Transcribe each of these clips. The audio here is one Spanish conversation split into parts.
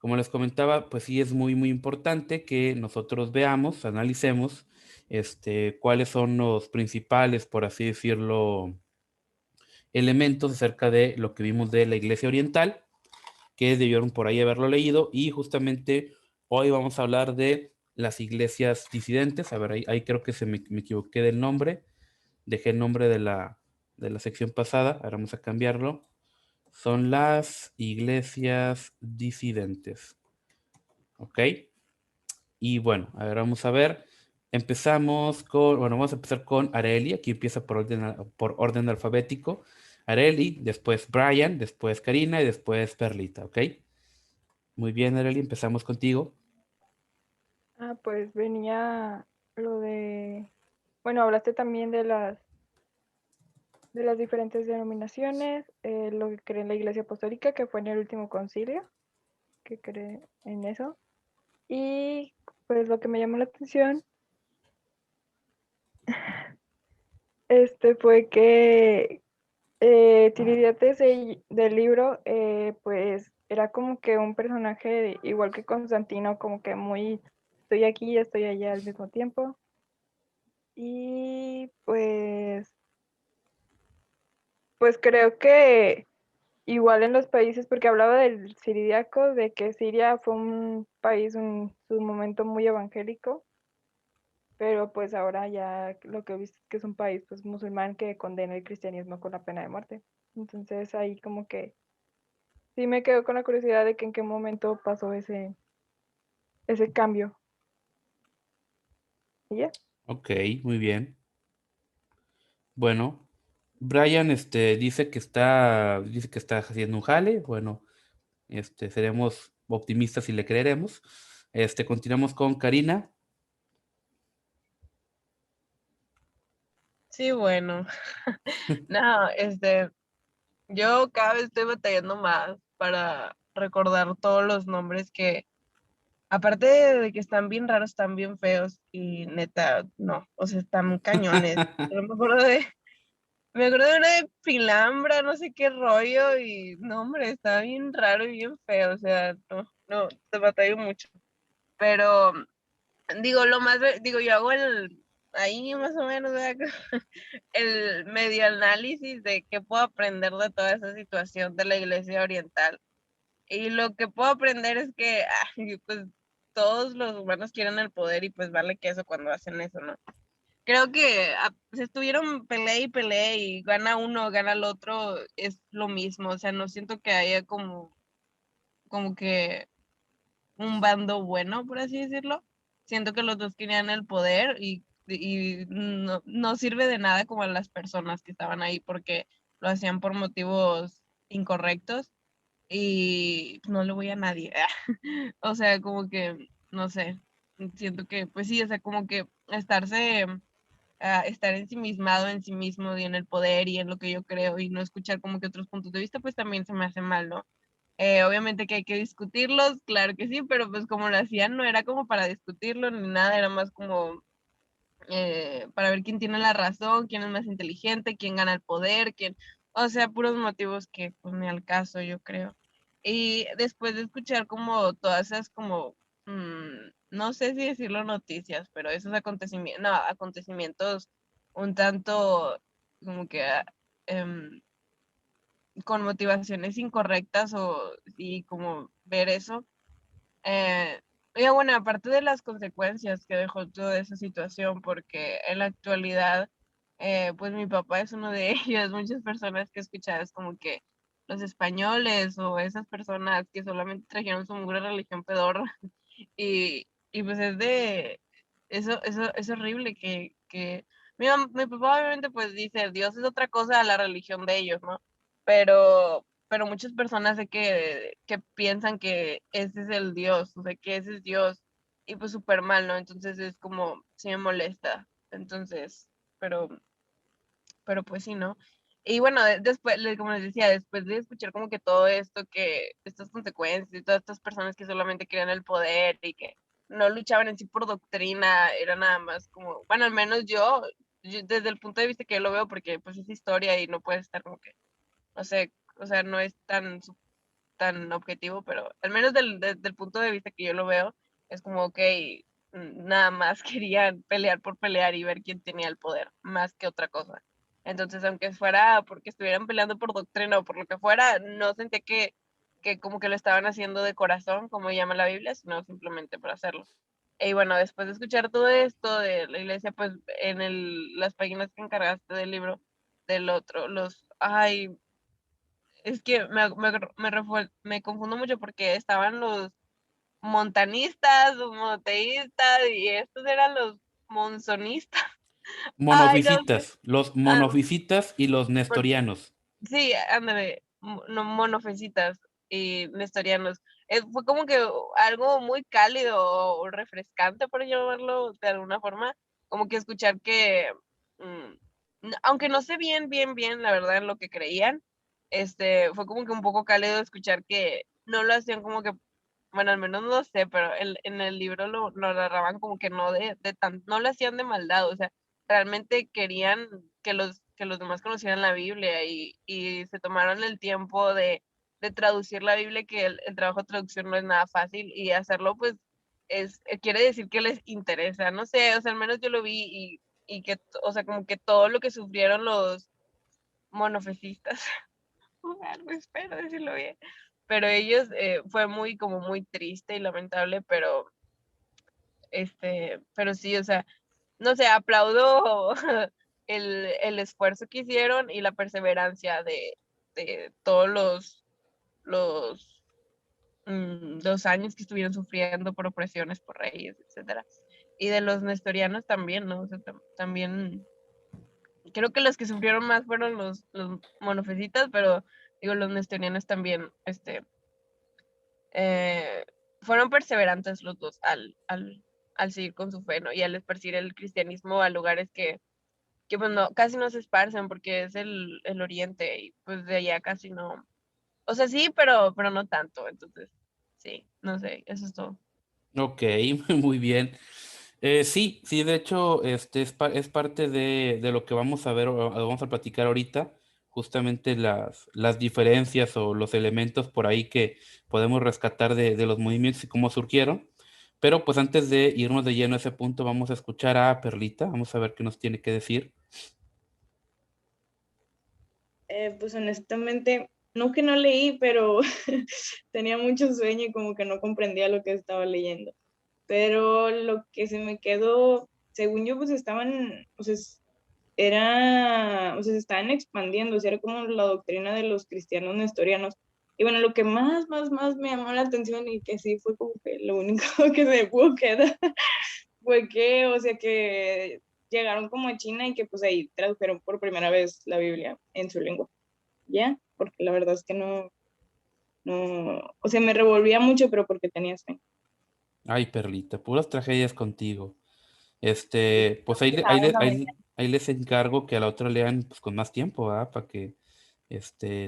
Como les comentaba, pues sí es muy, muy importante que nosotros veamos, analicemos, cuáles son los principales, por así decirlo, elementos acerca de lo que vimos de la Iglesia Oriental, que debieron por ahí haberlo leído, y justamente hoy vamos a hablar de las iglesias disidentes. A ver, ahí creo que me equivoqué del nombre, dejé el nombre de la sección pasada, ahora vamos a cambiarlo. Son las iglesias disidentes, ¿ok? Y bueno, a ver, vamos a ver. Vamos a empezar con Areli. Aquí empieza por orden alfabético. Areli, después Brian, después Karina y después Perlita, ¿ok? Muy bien, Areli, empezamos contigo. Pues venía lo de, bueno, hablaste también de las diferentes denominaciones, lo que cree la Iglesia Apostólica, que fue en el último concilio, que cree en eso. Y pues lo que me llamó la atención, fue que Tiridates del libro, pues era como que un personaje igual que Constantino, como que muy, estoy aquí y estoy allá al mismo tiempo. Y pues creo que igual en los países, porque hablaba del siríaco, de que Siria fue un país en su momento muy evangélico, pero pues ahora ya lo que he visto es que es un país pues musulmán que condena el cristianismo con la pena de muerte. Entonces ahí como que sí me quedo con la curiosidad de que en qué momento pasó ese cambio. ¿Y ya? Ok, muy bien. Bueno, Brian, dice que está haciendo un jale. Bueno, seremos optimistas y le creeremos. Continuamos con Karina. Sí, bueno. No, yo cada vez estoy batallando más para recordar todos los nombres que, aparte de que están bien raros, están bien feos y neta, no, o sea, están cañones. Pero me acuerdo de una de Filambra, no sé qué rollo y no, hombre, está bien raro y bien feo, o sea, no, no, te batallo mucho. Pero digo, digo, yo hago ahí más o menos, ¿verdad? El medio análisis de qué puedo aprender de toda esa situación de la Iglesia Oriental. Y lo que puedo aprender es que, pues, todos los humanos quieren el poder y pues vale queso cuando hacen eso, ¿no? Creo que se estuvieron pelea y pelea y gana uno, gana el otro, es lo mismo, o sea, no siento que haya como que un bando bueno, por así decirlo. Siento que los dos querían el poder y no sirve de nada como a las personas que estaban ahí porque lo hacían por motivos incorrectos y no le voy a nadie. O sea, como que, no sé, siento que, pues sí, o sea, como que estar ensimismado en sí mismo y en el poder y en lo que yo creo y no escuchar como que otros puntos de vista, pues también se me hace mal, ¿no? Obviamente que hay que discutirlos, claro que sí, pero pues como lo hacían no era como para discutirlo ni nada, era más como para ver quién tiene la razón, quién es más inteligente, quién gana el poder, o sea, puros motivos que pues ni al caso, yo creo. Y después de escuchar como todas esas como, no sé si decirlo noticias, pero esos acontecimientos, no, acontecimientos un tanto como que con motivaciones incorrectas y como ver eso. Y bueno, aparte de las consecuencias que dejó toda esa situación, porque en la actualidad, pues mi papá es uno de ellos, muchas personas que escuchas como que los españoles o esas personas que solamente trajeron su mugre religión pedorra y pues eso es horrible que mi papá obviamente pues dice, Dios es otra cosa a la religión de ellos, ¿no? Pero muchas personas sé que piensan que ese es el Dios, o sea, que ese es Dios, y pues súper mal, ¿no? Entonces es como, sí me molesta, entonces, pero, pero pues sí, ¿no? Y bueno, después, como les decía, después de escuchar como que todo esto, que estas consecuencias y todas estas personas que solamente querían el poder y que no luchaban en sí por doctrina, era nada más como, bueno, al menos yo desde el punto de vista que yo lo veo, porque pues es historia y no puede estar como que, no sé, o sea, no es tan objetivo, pero al menos del punto de vista que yo lo veo, es como, ok, nada más querían pelear por pelear y ver quién tenía el poder, más que otra cosa. Entonces, aunque fuera porque estuvieran peleando por doctrina o por lo que fuera, no sentía que como que lo estaban haciendo de corazón, como llama la Biblia, sino simplemente por hacerlo. Y bueno, después de escuchar todo esto de la iglesia, pues en las páginas que encargaste del libro, del otro, ay, es que me confundo mucho porque estaban los montanistas, los monoteístas y estos eran los monzonistas. Ay, no sé. Monofisitas, los Ah, monofisitas y los mon- nestorianos. sí, ándale, no, monofesitas y nestorianos. Fue como que algo muy cálido o refrescante, por llamarlo de alguna forma, como que escuchar que, aunque no sé bien, la verdad, en lo que creían, fue como que un poco cálido escuchar que no lo hacían como que, bueno, al menos no sé, pero en el libro lo narraban como que no no lo hacían de maldad, o sea, realmente querían que los demás conocieran la Biblia y se tomaron el tiempo de traducir la Biblia, que el trabajo de traducción no es nada fácil y hacerlo pues quiere decir que les interesa, no sé, o sea, al menos yo lo vi y que, o sea, como que todo lo que sufrieron los monofesistas, algo espero decirlo bien, pero ellos fue muy como muy triste y lamentable, pero sí, o sea, no sé, aplaudo el esfuerzo que hicieron y la perseverancia de todos los, los años que estuvieron sufriendo por opresiones, por reyes, etcétera. Y de los nestorianos también, ¿no? O sea, también creo que los que sufrieron más fueron los monofesitas, pero digo, los nestorianos también, eh, fueron perseverantes los dos al seguir con su fe, ¿no? Y al esparcir el cristianismo a lugares que pues no, casi no se esparcen porque es el oriente y pues de allá casi no. O sea, sí, pero no tanto. Entonces, sí, no sé, eso es todo. Ok, muy bien. Sí, sí, de hecho, es parte de lo que vamos a ver o vamos a platicar ahorita, justamente las diferencias o los elementos por ahí que podemos rescatar de los movimientos y cómo surgieron. Pero pues antes de irnos de lleno a ese punto, vamos a escuchar a Perlita, vamos a ver qué nos tiene que decir. Pues honestamente, no que no leí, pero tenía mucho sueño y como que no comprendía lo que estaba leyendo. Pero lo que se me quedó, según yo, pues estaban, o sea, se estaban expandiendo, o sea, era como la doctrina de los cristianos nestorianos. Y bueno, lo que más me llamó la atención y que sí fue como que lo único que se me pudo quedar fue que, o sea, que llegaron como a China y que pues ahí tradujeron por primera vez la Biblia en su lengua. ¿Ya? Porque la verdad es que o sea, me revolvía mucho, pero porque tenía sueño. Ay, Perlita, puras tragedias contigo. Sí. Pues ahí les encargo que a la otra lean pues, con más tiempo, ¿verdad? Para que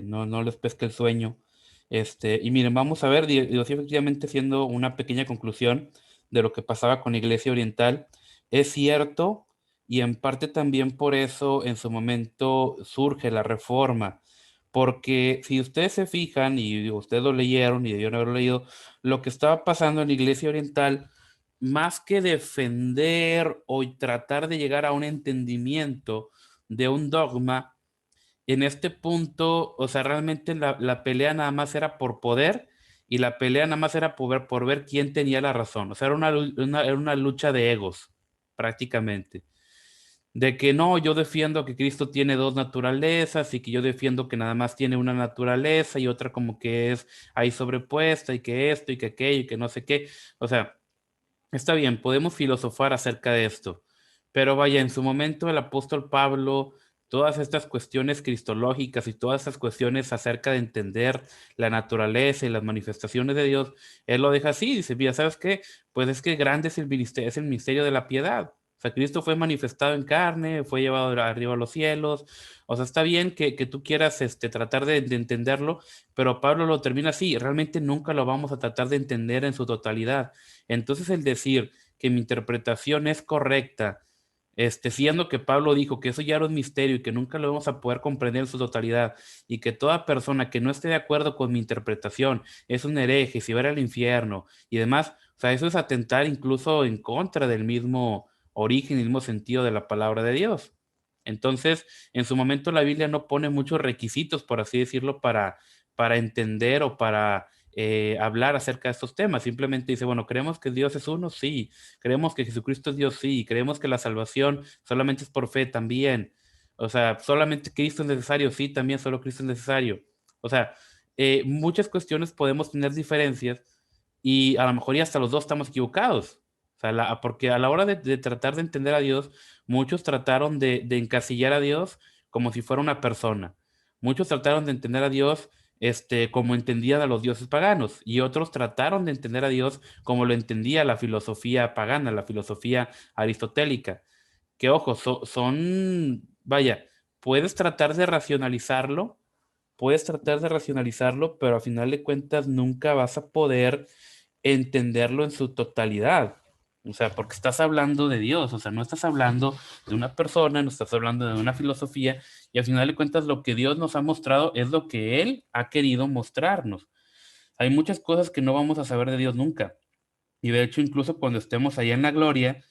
no les pesque el sueño. Y miren, vamos a ver, digo, sí, efectivamente, siendo una pequeña conclusión de lo que pasaba con la Iglesia Oriental, es cierto, y en parte también por eso en su momento surge la Reforma, porque si ustedes se fijan, y digo, ustedes lo leyeron y debieron haberlo leído, lo que estaba pasando en la Iglesia Oriental, más que defender o tratar de llegar a un entendimiento de un dogma, en este punto, o sea, realmente la pelea nada más era por poder y la pelea nada más era por ver quién tenía la razón. O sea, era una lucha de egos, prácticamente. De que no, yo defiendo que Cristo tiene dos naturalezas y que yo defiendo que nada más tiene una naturaleza y otra como que es ahí sobrepuesta y que esto y que aquello y que no sé qué. O sea, está bien, podemos filosofar acerca de esto, pero vaya, en su momento el apóstol Pablo, todas estas cuestiones cristológicas y todas estas cuestiones acerca de entender la naturaleza y las manifestaciones de Dios, él lo deja así, dice, mira, ¿sabes qué? Pues es que grande es el misterio de la piedad. O sea, Cristo fue manifestado en carne, fue llevado arriba a los cielos. O sea, está bien que tú quieras tratar de entenderlo, pero Pablo lo termina así. Realmente nunca lo vamos a tratar de entender en su totalidad. Entonces el decir que mi interpretación es correcta siendo que Pablo dijo que eso ya era un misterio y que nunca lo vamos a poder comprender en su totalidad, y que toda persona que no esté de acuerdo con mi interpretación es un hereje, si va a ir al infierno y demás, o sea, eso es atentar incluso en contra del mismo origen y mismo sentido de la palabra de Dios. Entonces, en su momento la Biblia no pone muchos requisitos, por así decirlo, para entender o para hablar acerca de estos temas. Simplemente dice, bueno, ¿creemos que Dios es uno? Sí. ¿Creemos que Jesucristo es Dios? Sí. ¿Creemos que la salvación solamente es por fe? También. O sea, ¿solamente Cristo es necesario? Sí, también solo Cristo es necesario. O sea, muchas cuestiones podemos tener diferencias y a lo mejor ya hasta los dos estamos equivocados. O sea, porque a la hora de tratar de entender a Dios, muchos trataron de encasillar a Dios como si fuera una persona. Muchos trataron de entender a Dios como entendían a los dioses paganos, y otros trataron de entender a Dios como lo entendía la filosofía pagana, la filosofía aristotélica. Que ojo, vaya, puedes tratar de racionalizarlo, pero a final de cuentas nunca vas a poder entenderlo en su totalidad. O sea, porque estás hablando de Dios, o sea, no estás hablando de una persona, no estás hablando de una filosofía, y al final de cuentas lo que Dios nos ha mostrado es lo que Él ha querido mostrarnos. Hay muchas cosas que no vamos a saber de Dios nunca. Y de hecho, incluso cuando estemos allá en la gloria,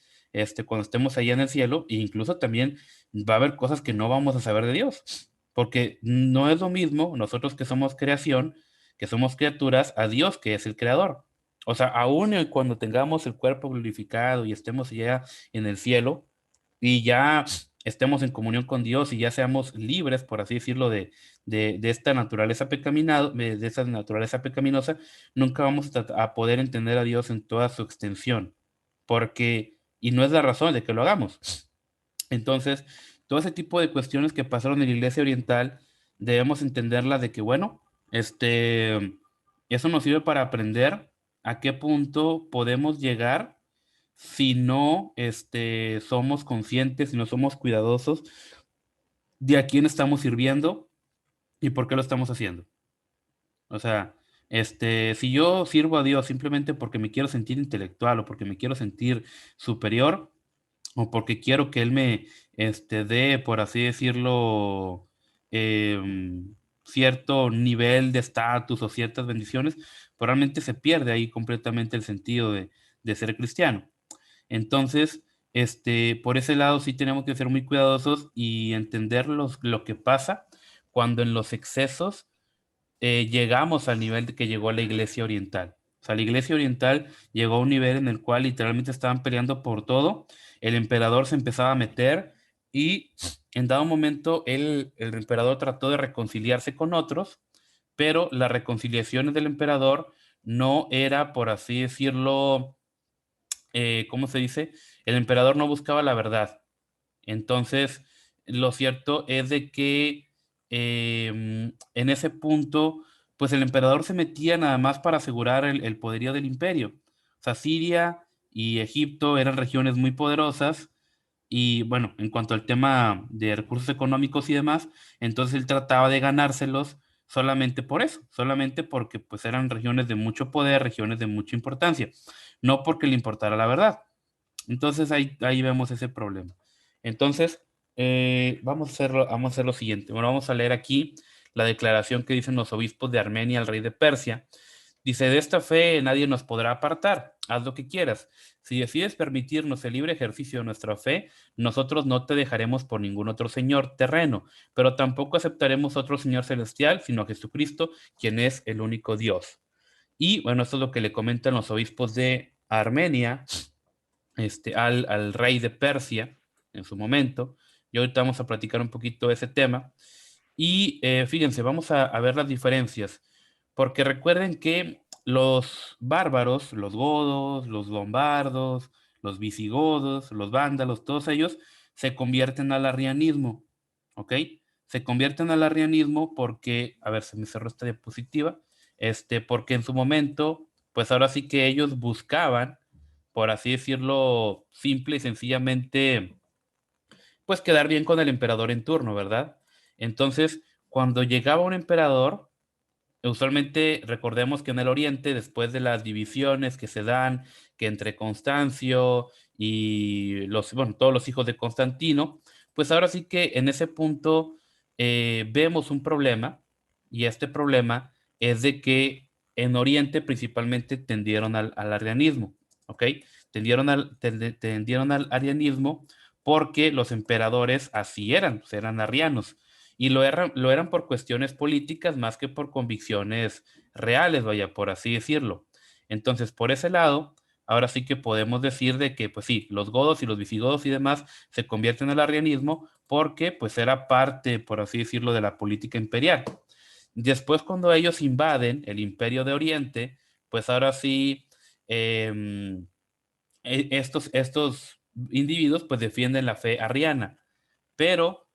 cuando estemos allá en el cielo, e incluso también va a haber cosas que no vamos a saber de Dios. Porque no es lo mismo nosotros que somos creación, que somos criaturas, a Dios que es el creador. O sea, aún cuando tengamos el cuerpo glorificado y estemos ya en el cielo y ya estemos en comunión con Dios y ya seamos libres, por así decirlo, de esta naturaleza de esta naturaleza pecaminosa, nunca vamos a poder entender a Dios en toda su extensión, y no es la razón de que lo hagamos. Entonces, todo ese tipo de cuestiones que pasaron en la Iglesia Oriental, debemos entenderla de que, bueno, eso nos sirve para aprender a qué punto podemos llegar si no, somos conscientes, si no somos cuidadosos de a quién estamos sirviendo y por qué lo estamos haciendo. O sea, si yo sirvo a Dios simplemente porque me quiero sentir intelectual o porque me quiero sentir superior, o porque quiero que Él me dé, por así decirlo, cierto nivel de estatus o ciertas bendiciones, pues realmente se pierde ahí completamente el sentido de ser cristiano. Entonces, por ese lado sí tenemos que ser muy cuidadosos y entender lo que pasa cuando en los excesos llegamos al nivel de que llegó la Iglesia Oriental. O sea, la Iglesia Oriental llegó a un nivel en el cual literalmente estaban peleando por todo. El emperador se empezaba a meter y en dado momento el emperador trató de reconciliarse con otros, pero las reconciliaciones del emperador no era, por así decirlo, ¿cómo se dice? El emperador no buscaba la verdad. Entonces, lo cierto es de que en ese punto, pues el emperador se metía nada más para asegurar el poderío del imperio. O sea, Siria y Egipto eran regiones muy poderosas y bueno, en cuanto al tema de recursos económicos y demás, entonces él trataba de ganárselos solamente por eso, solamente porque pues eran regiones de mucho poder, regiones de mucha importancia, no porque le importara la verdad. Entonces ahí vemos ese problema. Entonces, vamos a hacer lo siguiente. Bueno, vamos a leer aquí la declaración que dicen los obispos de Armenia al rey de Persia. Dice, de esta fe nadie nos podrá apartar. Haz lo que quieras. Si decides permitirnos el libre ejercicio de nuestra fe, nosotros no te dejaremos por ningún otro señor terreno, pero tampoco aceptaremos otro señor celestial, sino a Jesucristo, quien es el único Dios. Y bueno, esto es lo que le comentan los obispos de Armenia al rey de Persia en su momento. Y ahorita vamos a platicar un poquito de ese tema. Y fíjense, vamos a ver las diferencias, porque recuerden que los bárbaros, los godos, los lombardos, los visigodos, los vándalos, todos ellos se convierten al arrianismo, ¿ok? Se convierten al arrianismo porque, a ver, se me cerró esta diapositiva, porque en su momento, pues ahora sí que ellos buscaban, por así decirlo, simple y sencillamente, pues quedar bien con el emperador en turno, ¿verdad? Entonces, cuando llegaba un emperador, usualmente recordemos que en el Oriente, después de las divisiones que se dan, que entre Constancio y bueno, todos los hijos de Constantino, pues ahora sí que en ese punto vemos un problema, y este problema es de que en Oriente principalmente tendieron al arianismo, ¿ok? Tendieron al arianismo porque los emperadores así eran, pues eran arrianos. Y lo eran por cuestiones políticas más que por convicciones reales, vaya, por así decirlo. Entonces, por ese lado, ahora sí que podemos decir de que, pues sí, los godos y los visigodos y demás se convierten al arrianismo porque, pues, era parte, por así decirlo, de la política imperial. Después, cuando ellos invaden el Imperio de Oriente, pues ahora sí, em, estos individuos, pues, defienden la fe arriana, pero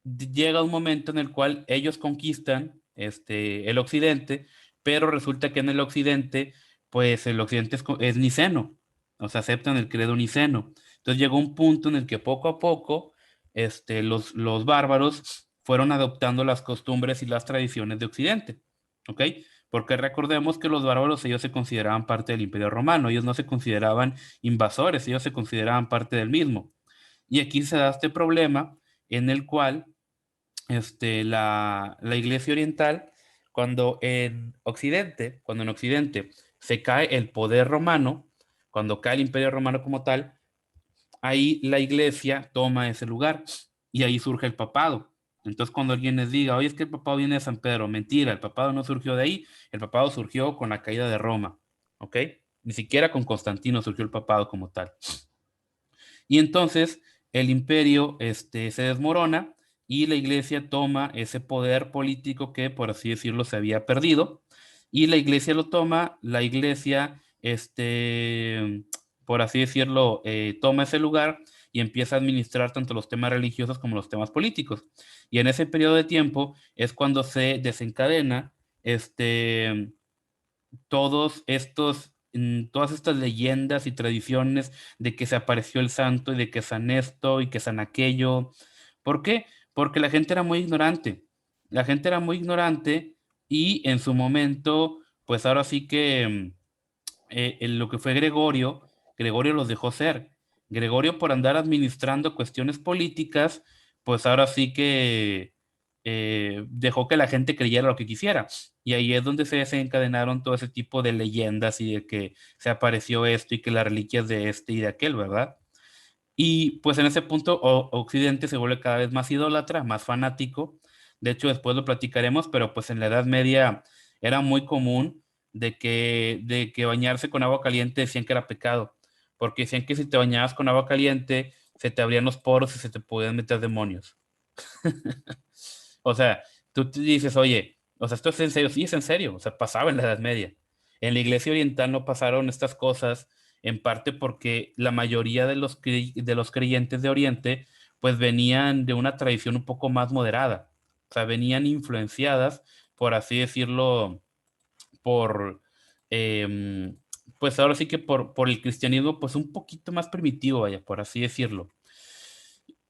llega un momento en el cual ellos conquistan el occidente, pero resulta que en el occidente, pues el occidente es niceno, o sea, aceptan el credo niceno. Entonces llegó un punto en el que poco a poco los bárbaros fueron adoptando las costumbres y las tradiciones de Occidente, ¿ok? Porque recordemos que los bárbaros ellos se consideraban parte del Imperio Romano, ellos no se consideraban invasores, ellos se consideraban parte del mismo. Y aquí se da este problema en el cual la Iglesia Oriental, cuando en Occidente se cae el poder romano, cuando cae el Imperio Romano como tal, ahí la Iglesia toma ese lugar y ahí surge el papado. Entonces, cuando alguien les diga, oye, es que el papado viene de San Pedro, mentira, el papado no surgió de ahí, el papado surgió con la caída de Roma, ¿ok? Ni siquiera con Constantino surgió el papado como tal. Y entonces el imperio se desmorona y la iglesia toma ese poder político que, por así decirlo, se había perdido. Y la iglesia lo toma, la iglesia, por así decirlo, toma ese lugar y empieza a administrar tanto los temas religiosos como los temas políticos. Y en ese periodo de tiempo es cuando se desencadena todas estas leyendas y tradiciones de que se apareció el santo y de que san esto y que san aquello. ¿Por qué? Porque la gente era muy ignorante. La gente era muy ignorante y en su momento, pues ahora sí que en lo que fue Gregorio los dejó ser. Gregorio por andar administrando cuestiones políticas, pues ahora sí que dejó que la gente creyera lo que quisiera. Y ahí es donde se desencadenaron todo ese tipo de leyendas y de que se apareció esto y que las reliquias de este y de aquel, ¿verdad? Y pues en ese punto Occidente se vuelve cada vez más idólatra, más fanático. De hecho, después lo platicaremos, pero pues en la Edad Media era muy común de que bañarse con agua caliente decían que era pecado, porque decían que si te bañabas con agua caliente se te abrían los poros y se te podían meter demonios. O sea, tú te dices, oye, o sea, esto es en serio, sí es en serio, o sea, pasaba en la Edad Media. En la Iglesia Oriental no pasaron estas cosas, en parte porque la mayoría de los creyentes de Oriente, pues venían de una tradición un poco más moderada, o sea, venían influenciadas, por así decirlo, por, em, pues ahora sí que por el cristianismo, pues un poquito más primitivo, vaya, por así decirlo.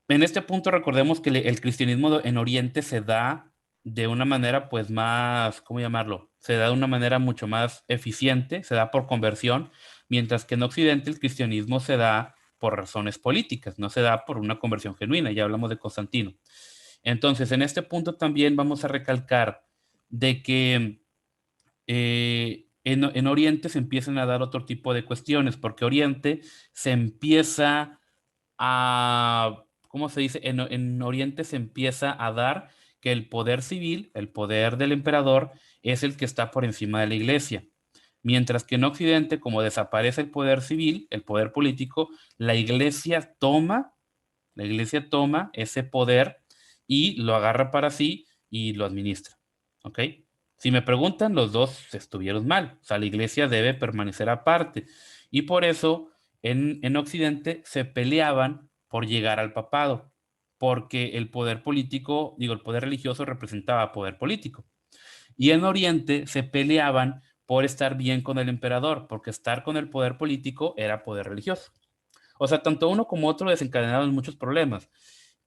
En este punto recordemos que el cristianismo en Oriente se da de una manera pues más, ¿cómo llamarlo? Se da de una manera mucho más eficiente, se da por conversión, mientras que en Occidente el cristianismo se da por razones políticas, no se da por una conversión genuina, ya hablamos de Constantino. Entonces, en este punto también vamos a recalcar de que en Oriente se empiezan a dar otro tipo de cuestiones, porque Oriente se empieza ¿cómo se dice? En Oriente se empieza a dar que el poder civil, el poder del emperador, es el que está por encima de la iglesia. Mientras que en Occidente, como desaparece el poder civil, el poder político, la iglesia toma ese poder y lo agarra para sí y lo administra. ¿Ok? Si me preguntan, los dos estuvieron mal. O sea, la iglesia debe permanecer aparte. Y por eso en Occidente se peleaban por llegar al papado, porque el poder político, digo, el poder religioso representaba poder político. Y en Oriente se peleaban por estar bien con el emperador, porque estar con el poder político era poder religioso. O sea, tanto uno como otro desencadenaron muchos problemas.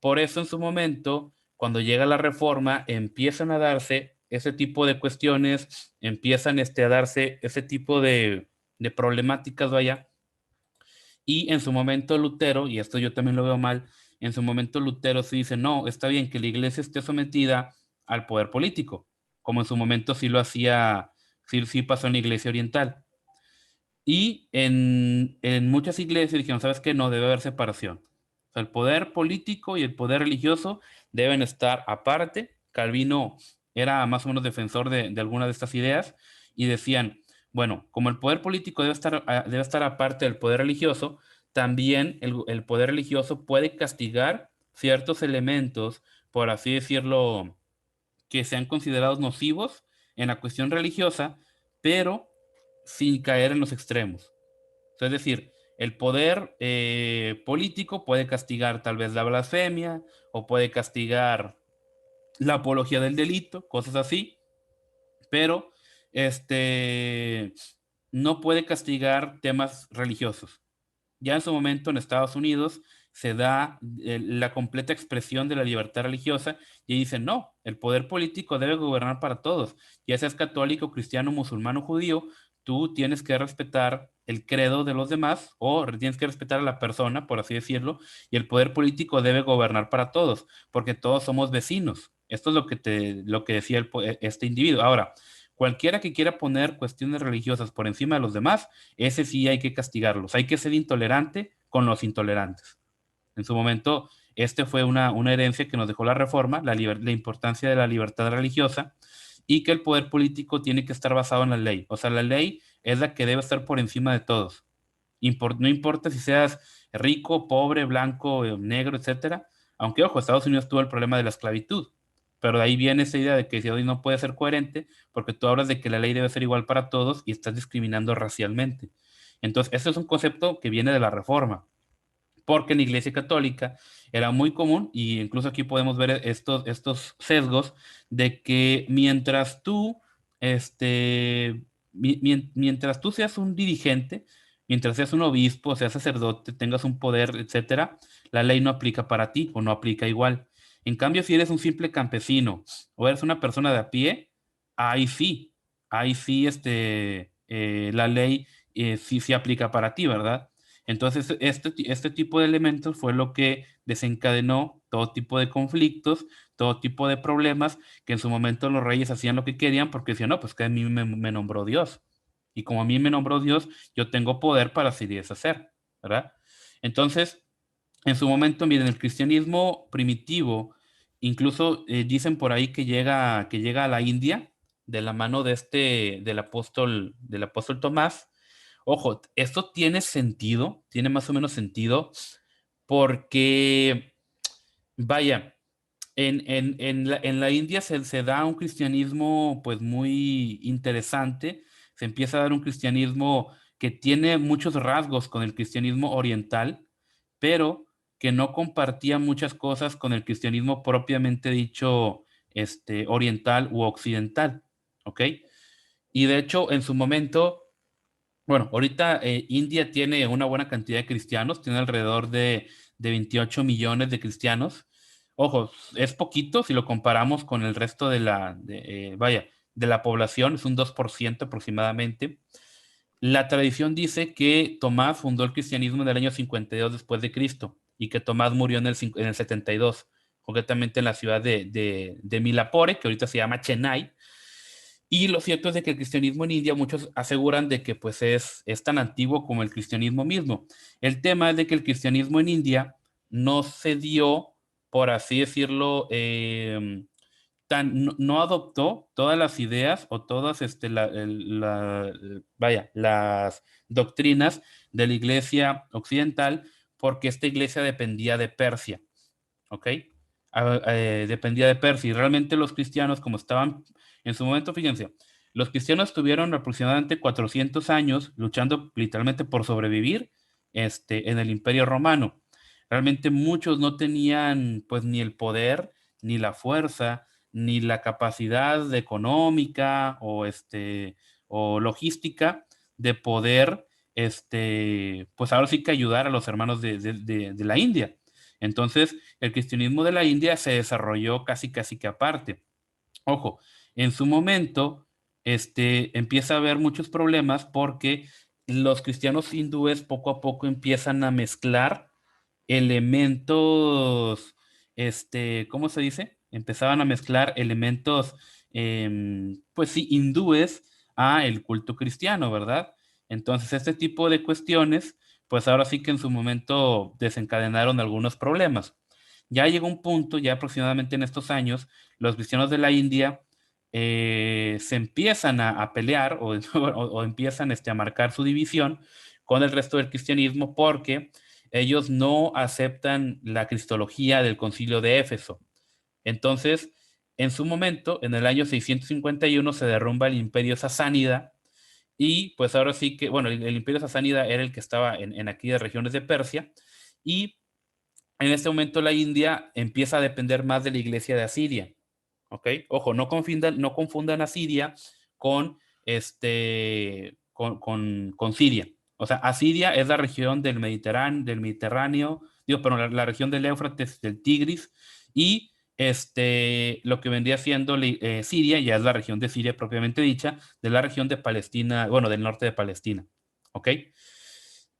Por eso en su momento, cuando llega la reforma, empiezan a darse ese tipo de cuestiones, empiezan a darse ese tipo de problemáticas, vaya. Y en su momento Lutero, y esto yo también lo veo mal, en su momento Lutero sí dice, no, está bien que la iglesia esté sometida al poder político, como en su momento sí lo hacía, sí pasó en la iglesia oriental. Y en muchas iglesias dijeron, ¿sabes qué? No, debe haber separación. O sea, el poder político y el poder religioso deben estar aparte. Calvino era más o menos defensor de alguna de estas ideas y decían, bueno, como el poder político debe estar aparte del poder religioso, también el poder religioso puede castigar ciertos elementos, por así decirlo, que sean considerados nocivos en la cuestión religiosa, pero sin caer en los extremos. Es decir, el poder político puede castigar tal vez la blasfemia o puede castigar la apología del delito, cosas así, pero no puede castigar temas religiosos. Ya en su momento en Estados Unidos se da la completa expresión de la libertad religiosa y dicen, no, el poder político debe gobernar para todos, ya seas católico, cristiano, musulmán o judío, tú tienes que respetar el credo de los demás o tienes que respetar a la persona, por así decirlo, y el poder político debe gobernar para todos, porque todos somos vecinos. Esto es lo que decía este individuo. Ahora, cualquiera que quiera poner cuestiones religiosas por encima de los demás, ese sí hay que castigarlos. Hay que ser intolerante con los intolerantes. En su momento, fue una herencia que nos dejó la Reforma, la importancia de la libertad religiosa y que el poder político tiene que estar basado en la ley. O sea, la ley es la que debe estar por encima de todos. No importa si seas rico, pobre, blanco, negro, etcétera. Aunque, ojo, Estados Unidos tuvo el problema de la esclavitud. Pero de ahí viene esa idea de que si hoy no puede ser coherente porque tú hablas de que la ley debe ser igual para todos y estás discriminando racialmente. Entonces, ese es un concepto que viene de la Reforma, porque en la Iglesia Católica era muy común, y incluso aquí podemos ver estos sesgos, de que mientras tú seas un dirigente, mientras seas un obispo, seas sacerdote, tengas un poder, etcétera, la ley no aplica para ti o no aplica igual. En cambio, si eres un simple campesino o eres una persona de a pie, ahí sí, la ley sí aplica para ti, ¿verdad? Entonces, este tipo de elementos fue lo que desencadenó todo tipo de conflictos, todo tipo de problemas, que en su momento los reyes hacían lo que querían porque decían, no, pues que a mí me nombró Dios. Y como a mí me nombró Dios, yo tengo poder para hacer y deshacer, ¿verdad? Entonces, en su momento, miren, el cristianismo primitivo, incluso dicen por ahí que llega a la India de la mano del apóstol Tomás. Ojo, esto tiene sentido, tiene más o menos sentido, porque, vaya, en la India se da un cristianismo pues muy interesante, se empieza a dar un cristianismo que tiene muchos rasgos con el cristianismo oriental, pero que no compartía muchas cosas con el cristianismo propiamente dicho, oriental u occidental, ¿ok? Y de hecho, en su momento, bueno, ahorita India tiene una buena cantidad de cristianos, tiene alrededor de 28 millones de cristianos. Ojo, es poquito si lo comparamos con el resto de la población, es un 2% aproximadamente. La tradición dice que Tomás fundó el cristianismo en el año 52 después de Cristo y que Tomás murió en el 72, concretamente en la ciudad de Milapore, que ahorita se llama Chennai. Y lo cierto es de que el cristianismo en India, muchos aseguran de que pues es tan antiguo como el cristianismo mismo. El tema es de que el cristianismo en India no se dio, por así decirlo, no adoptó todas las ideas o todas las doctrinas de la iglesia occidental, porque esta iglesia dependía de Persia, ¿ok? Dependía de Persia, y realmente los cristianos, como estaban en su momento, fíjense, los cristianos tuvieron aproximadamente 400 años luchando literalmente por sobrevivir en el Imperio Romano. Realmente muchos no tenían pues ni el poder, ni la fuerza, ni la capacidad económica o logística de poder, pues ahora sí que ayudar a los hermanos de la India. Entonces, el cristianismo de la India se desarrolló casi que aparte. Ojo, En su momento, empieza a haber muchos problemas porque los cristianos hindúes poco a poco empiezan a mezclar elementos, ¿cómo se dice? Empezaban a mezclar elementos, pues sí, hindúes a el culto cristiano, ¿verdad? Entonces, este tipo de cuestiones, pues ahora sí que en su momento desencadenaron algunos problemas. Ya llegó un punto, ya aproximadamente en estos años, los cristianos de la India se empiezan a pelear o empiezan a marcar su división con el resto del cristianismo porque ellos no aceptan la cristología del concilio de Éfeso. Entonces, en su momento, en el año 651, se derrumba el imperio sasánida y pues ahora sí que, bueno, el imperio sasánida era el que estaba en aquellas regiones de Persia y en este momento la India empieza a depender más de la iglesia de Asiria. ¿Ok? Ojo, no confundan a Siria con, con Siria. O sea, Asiria es la región del Mediterráneo, digo, pero la región del Éufrates, del Tigris, y lo que vendría siendo Siria, ya es la región de Siria propiamente dicha, de la región de Palestina, bueno, del norte de Palestina. ¿Ok?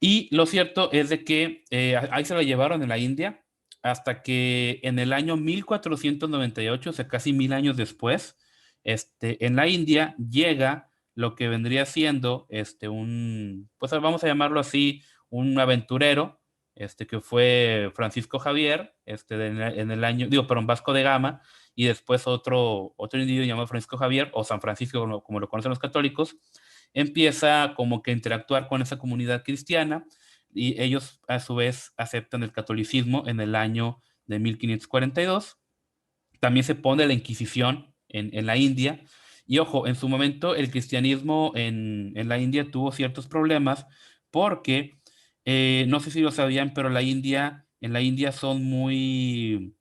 Y lo cierto es de que ahí se lo llevaron en la India hasta que en el año 1498, o sea, casi 1000 años después, en la India llega lo que vendría siendo pues vamos a llamarlo así, un aventurero, que fue Francisco Javier, en el año, digo, perdón, Vasco de Gama, y después otro individuo llamado Francisco Javier, o San Francisco, como lo conocen los católicos, empieza como que a interactuar con esa comunidad cristiana y ellos a su vez aceptan el catolicismo en el año de 1542. También se pone la Inquisición en la India. Y ojo, en su momento el cristianismo en la India tuvo ciertos problemas porque, no sé si lo sabían, pero en la India son muy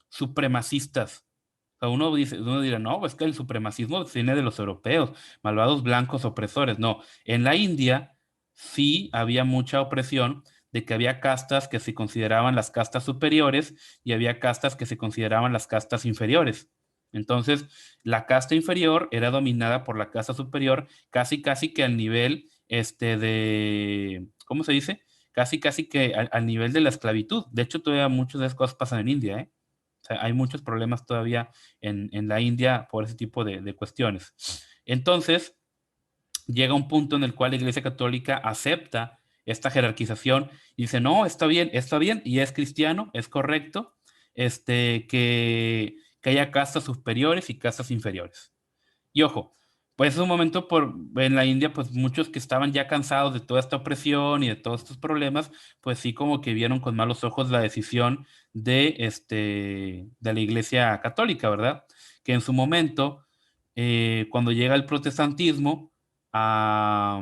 supremacistas. O sea, uno dirá, no, es que el supremacismo viene de los europeos, malvados blancos opresores. No, en la India sí había mucha opresión de que había castas que se consideraban las castas superiores y había castas que se consideraban las castas inferiores. Entonces, la casta inferior era dominada por la casta superior, casi, casi que al nivel ¿cómo se dice? Casi, casi que al nivel de la esclavitud. De hecho, todavía muchas de esas cosas pasan en India, ¿eh? O sea, hay muchos problemas todavía en la India por ese tipo de cuestiones. Entonces, llega un punto en el cual la Iglesia Católica acepta esta jerarquización y dice, no, está bien, y es cristiano, es correcto, que haya castas superiores y castas inferiores. Y ojo, pues es un momento en la India, pues muchos que estaban ya cansados de toda esta opresión y de todos estos problemas, pues sí como que vieron con malos ojos la decisión de la Iglesia Católica, ¿verdad? Que en su momento, cuando llega el protestantismo a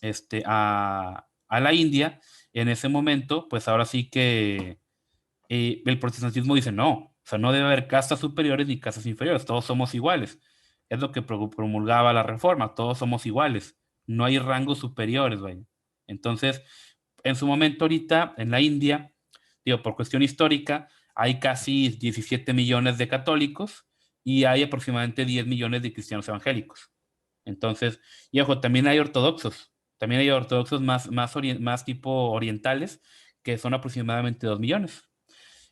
la India, en ese momento, pues ahora sí que el protestantismo dice no, o sea, no debe haber castas superiores ni castas inferiores, todos somos iguales. Es lo que promulgaba la reforma, todos somos iguales, no hay rangos superiores, vaya. Entonces, en su momento ahorita, en la India, digo, por cuestión histórica, hay casi 17 millones de católicos y hay aproximadamente 10 millones de cristianos evangélicos. Entonces, y ojo, también hay ortodoxos más tipo orientales, que son aproximadamente 2 millones.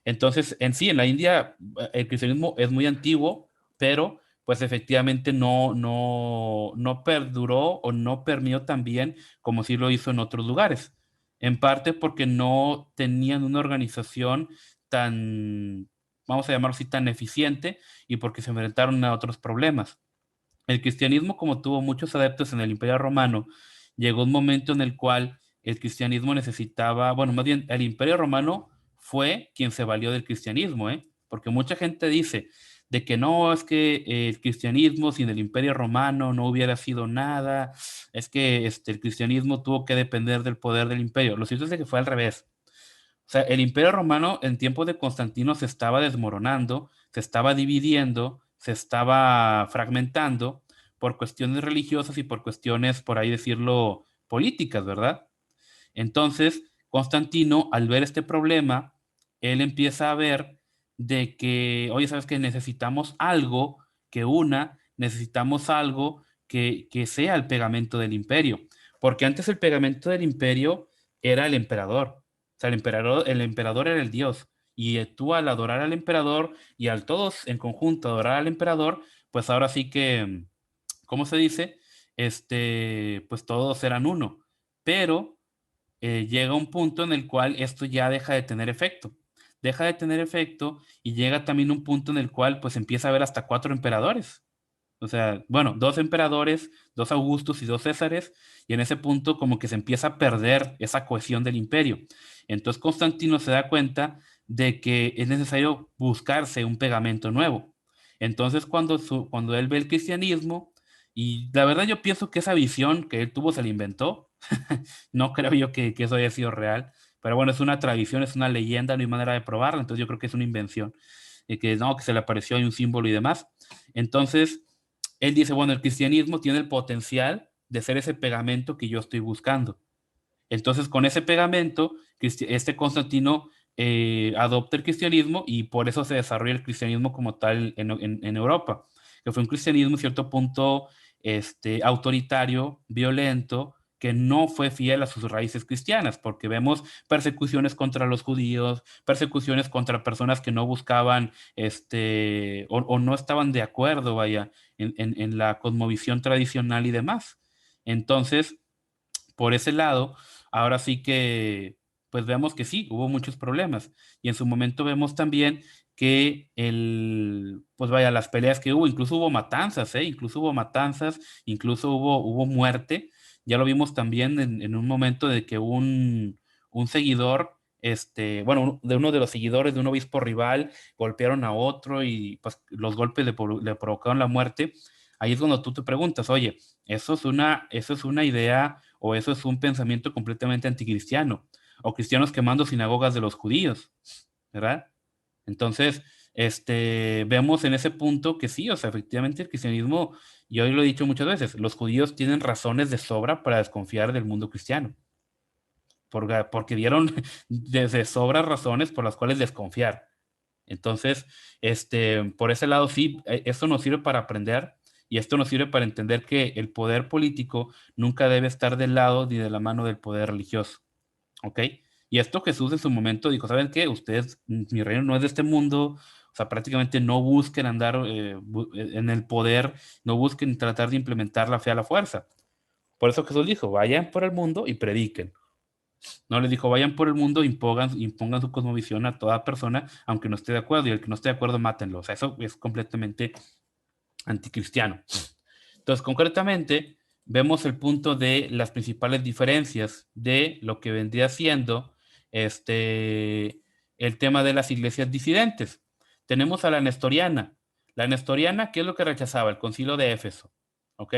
Entonces, en sí, en la India, el cristianismo es muy antiguo, pero pues efectivamente no perduró o no permeó tan bien como sí lo hizo en otros lugares. En parte porque no tenían una organización tan, vamos a llamarlo así, tan eficiente y porque se enfrentaron a otros problemas. El cristianismo, como tuvo muchos adeptos en el Imperio Romano, llegó un momento en el cual el cristianismo necesitaba, bueno, más bien el Imperio Romano fue quien se valió del cristianismo, ¿eh? Porque mucha gente dice de que no, es que el cristianismo sin el Imperio Romano no hubiera sido nada, es que el cristianismo tuvo que depender del poder del imperio. Lo cierto es de que fue al revés. O sea, el Imperio Romano en tiempos de Constantino se estaba desmoronando, se estaba dividiendo, se estaba fragmentando por cuestiones religiosas y por cuestiones, por ahí decirlo, políticas, ¿verdad? Entonces, Constantino, al ver este problema, él empieza a ver de que, oye, ¿sabes qué? Necesitamos algo que una, necesitamos algo que sea el pegamento del imperio, porque antes el pegamento del imperio era el emperador, o sea, el emperador era el dios, y tú al adorar al emperador y al todos en conjunto adorar al emperador, pues ahora sí que, ¿cómo se dice? Pues todos eran uno, pero llega un punto en el cual esto ya deja de tener efecto. Deja de tener efecto y llega también un punto en el cual pues empieza a haber hasta 4 emperadores. O sea, bueno, 2 emperadores, 2 Augustos y 2 Césares, y en ese punto como que se empieza a perder esa cohesión del imperio. Entonces Constantino se da cuenta de que es necesario buscarse un pegamento nuevo. Entonces cuando él ve el cristianismo, y la verdad yo pienso que esa visión que él tuvo se la inventó, no creo yo que eso haya sido real, pero bueno, es una tradición, es una leyenda, no hay manera de probarla, entonces yo creo que es una invención, que no, que se le apareció ahí un símbolo y demás. Entonces, él dice, bueno, el cristianismo tiene el potencial de ser ese pegamento que yo estoy buscando. Entonces, con ese pegamento, Constantino adopta el cristianismo y por eso se desarrolla el cristianismo como tal en Europa, que fue un cristianismo en cierto punto autoritario, violento, que no fue fiel a sus raíces cristianas, porque vemos persecuciones contra los judíos, persecuciones contra personas que no buscaban, o no estaban de acuerdo, vaya, en la cosmovisión tradicional y demás. Entonces, por ese lado, ahora sí que, pues vemos que sí, hubo muchos problemas. Y en su momento vemos también que pues vaya, las peleas que hubo, incluso hubo matanzas, ¿eh? Incluso hubo matanzas, incluso hubo muerte. Ya lo vimos también en un momento de que un seguidor, bueno, de uno de los seguidores de un obispo rival, golpearon a otro y pues los golpes le provocaron la muerte. Ahí es cuando tú te preguntas, oye, eso es una idea o eso es un pensamiento completamente anticristiano, o cristianos quemando sinagogas de los judíos, ¿verdad? Entonces, vemos en ese punto que sí, o sea, efectivamente el cristianismo, y hoy lo he dicho muchas veces, los judíos tienen razones de sobra para desconfiar del mundo cristiano, porque dieron desde sobra razones por las cuales desconfiar. Entonces, por ese lado sí, esto nos sirve para aprender y esto nos sirve para entender que el poder político nunca debe estar del lado ni de la mano del poder religioso, ¿ok? Y esto Jesús en su momento dijo, ¿saben qué? Ustedes, mi reino no es de este mundo, o sea, prácticamente no busquen andar en el poder, no busquen tratar de implementar la fe a la fuerza. Por eso Jesús dijo, vayan por el mundo y prediquen. No les dijo, vayan por el mundo, impongan su cosmovisión a toda persona, aunque no esté de acuerdo, y el que no esté de acuerdo, mátenlo. O sea, eso es completamente anticristiano. Entonces, concretamente, vemos el punto de las principales diferencias de lo que vendría siendo el tema de las iglesias disidentes. Tenemos a la nestoriana. La nestoriana, ¿qué es lo que rechazaba? El concilio de Éfeso. ¿Ok?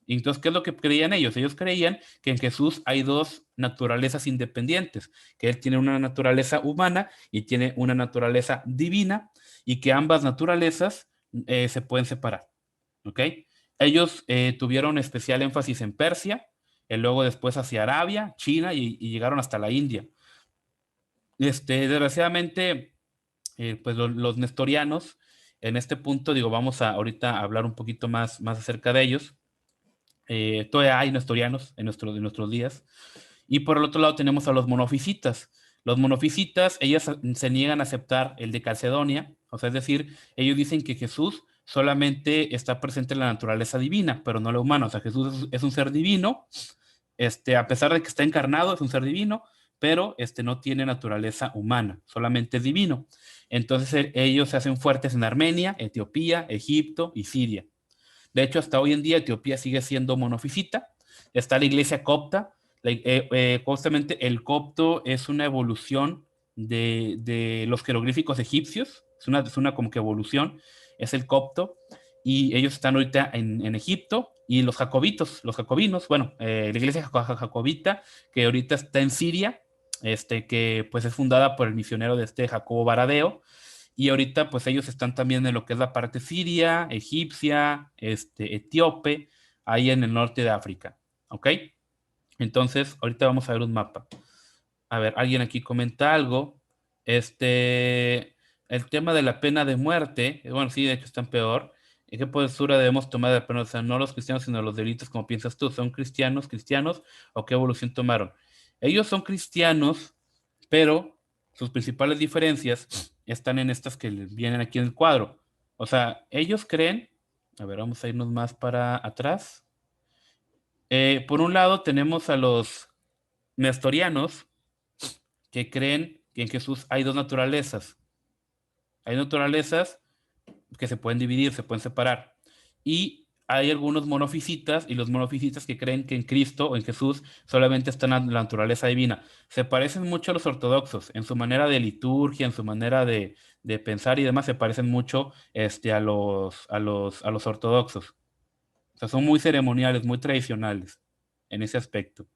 Y entonces, ¿qué es lo que creían ellos? Ellos creían que en Jesús hay dos naturalezas independientes, que Él tiene una naturaleza humana y tiene una naturaleza divina, y que ambas naturalezas se pueden separar. ¿Ok? Ellos tuvieron especial énfasis en Persia, y luego después hacia Arabia, China y llegaron hasta la India. Desgraciadamente, pues los nestorianos, en este punto, digo, vamos a ahorita hablar un poquito más acerca de ellos. Todavía hay nestorianos en nuestros días. Y por el otro lado tenemos a los monofisitas. Los monofisitas, ellos se niegan a aceptar el de Calcedonia, o sea, es decir, ellos dicen que Jesús solamente está presente en la naturaleza divina, pero no la humana. O sea, Jesús es un ser divino, a pesar de que está encarnado, es un ser divino, pero no tiene naturaleza humana, solamente es divino. Entonces ellos se hacen fuertes en Armenia, Etiopía, Egipto y Siria. De hecho, hasta hoy en día Etiopía sigue siendo monofisita. Está la iglesia copta. Justamente el copto es una evolución de los jeroglíficos egipcios. Es una como que evolución. Es el copto. Y ellos están ahorita en Egipto. Y los jacobinos, bueno, la iglesia jacobita, que ahorita está en Siria, que pues es fundada por el misionero de Jacobo Baradeo, y ahorita pues ellos están también en lo que es la parte siria, egipcia, etíope, ahí en el norte de África, ¿ok? Entonces, ahorita vamos a ver un mapa. A ver, alguien aquí comenta algo. El tema de la pena de muerte, bueno, sí, de hecho están peor. ¿qué postura debemos tomar de la pena? O sea, no los cristianos, sino los delitos, como piensas tú. ¿Son cristianos, o qué evolución tomaron? Ellos son cristianos, pero sus principales diferencias están en estas que vienen aquí en el cuadro. O sea, ellos creen, a ver, vamos a irnos más para atrás. Por un lado tenemos a los nestorianos, que creen que en Jesús hay dos naturalezas. Hay naturalezas que se pueden dividir, se pueden separar. Y hay algunos monofisitas, y los monofisitas que creen que en Cristo o en Jesús solamente está la naturaleza divina. Se parecen mucho a los ortodoxos, en su manera de liturgia, en su manera de pensar y demás, se parecen mucho a los ortodoxos. O sea, son muy ceremoniales, muy tradicionales en ese aspecto.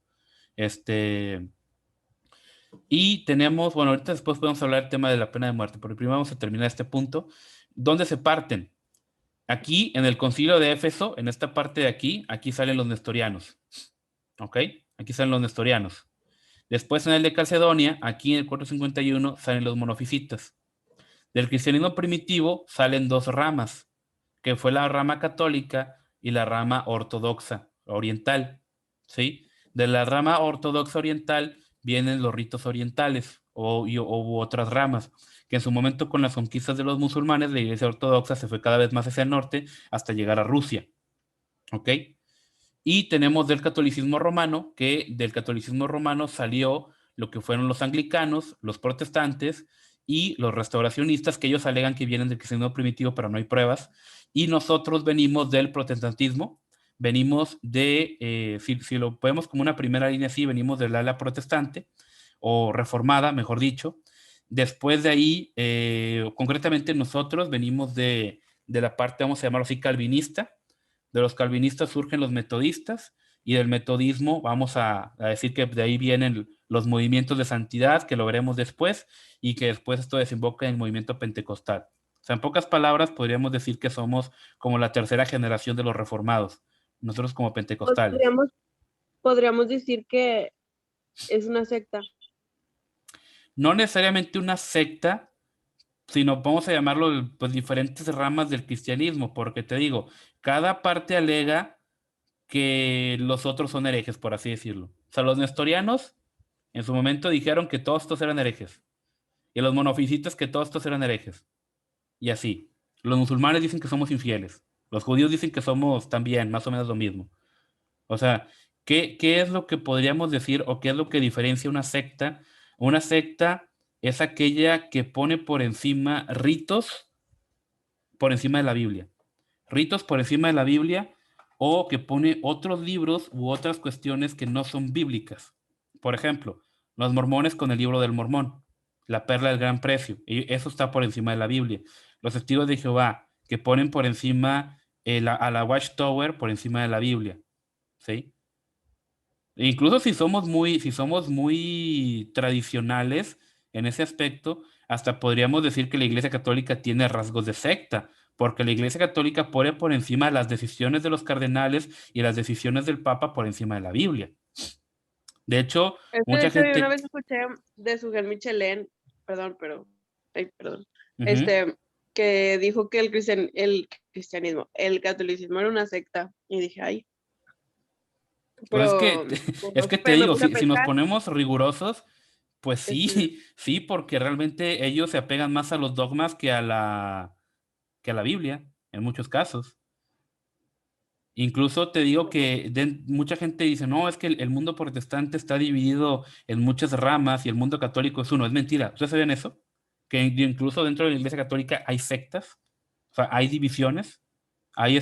Y tenemos, bueno, ahorita después podemos hablar del tema de la pena de muerte, pero primero vamos a terminar este punto. ¿Dónde se parten? Aquí, en el concilio de Éfeso, en esta parte de aquí salen los nestorianos. ¿Ok? Aquí salen los nestorianos. Después, en el de Calcedonia, aquí en el 451, salen los monofisitas. Del cristianismo primitivo salen dos ramas, que fue la rama católica y la rama ortodoxa oriental. ¿Sí? De la rama ortodoxa oriental vienen los ritos orientales u otras ramas, que en su momento con las conquistas de los musulmanes, la iglesia ortodoxa se fue cada vez más hacia el norte hasta llegar a Rusia. ¿Ok? Y tenemos del catolicismo romano, que del catolicismo romano salió lo que fueron los anglicanos, los protestantes y los restauracionistas, que ellos alegan que vienen del cristianismo primitivo, pero no hay pruebas. Y nosotros venimos del protestantismo, venimos si lo podemos como una primera línea así, venimos del ala protestante, o reformada, mejor dicho. Después de ahí, concretamente nosotros venimos de la parte, vamos a llamarlo así, calvinista. De los calvinistas surgen los metodistas, y del metodismo vamos a decir que de ahí vienen los movimientos de santidad, que lo veremos después, y que después esto desemboca en el movimiento pentecostal. O sea, en pocas palabras, podríamos decir que somos como la tercera generación de los reformados, nosotros como pentecostales. Podríamos decir que es una secta. No necesariamente una secta, sino vamos a llamarlo pues diferentes ramas del cristianismo, porque te digo, cada parte alega que los otros son herejes, por así decirlo. O sea, los nestorianos en su momento dijeron que todos estos eran herejes, y los monofisitas que todos estos eran herejes, y así. Los musulmanes dicen que somos infieles, los judíos dicen que somos también más o menos lo mismo. O sea, ¿qué es lo que podríamos decir o qué es lo que diferencia una secta? Una secta es aquella que pone por encima ritos por encima de la Biblia. Ritos por encima de la Biblia, o que pone otros libros u otras cuestiones que no son bíblicas. Por ejemplo, los mormones con el libro del Mormón, la perla del gran precio, y eso está por encima de la Biblia. Los testigos de Jehová, que ponen por encima a la Watchtower por encima de la Biblia. ¿Sí? E incluso si somos muy tradicionales en ese aspecto, hasta podríamos decir que la Iglesia Católica tiene rasgos de secta, porque la Iglesia Católica pone por encima las decisiones de los cardenales y las decisiones del Papa por encima de la Biblia. De hecho, mucha Yo una gente... vez escuché de Sujel Michelén, perdón, Ujú. que dijo que el cristianismo, el catolicismo era una secta, y dije, ay, Pues es pero que, es que te me digo, puse a si nos pensar, ponemos rigurosos, pues este, sí, sí, porque realmente ellos se apegan más a los dogmas que a la Biblia, en muchos casos. Incluso te digo que mucha gente dice, no, es que el mundo protestante está dividido en muchas ramas y el mundo católico es uno. Es mentira. ¿Ustedes sabían eso? Que incluso dentro de la Iglesia Católica hay sectas, o sea, hay divisiones, hay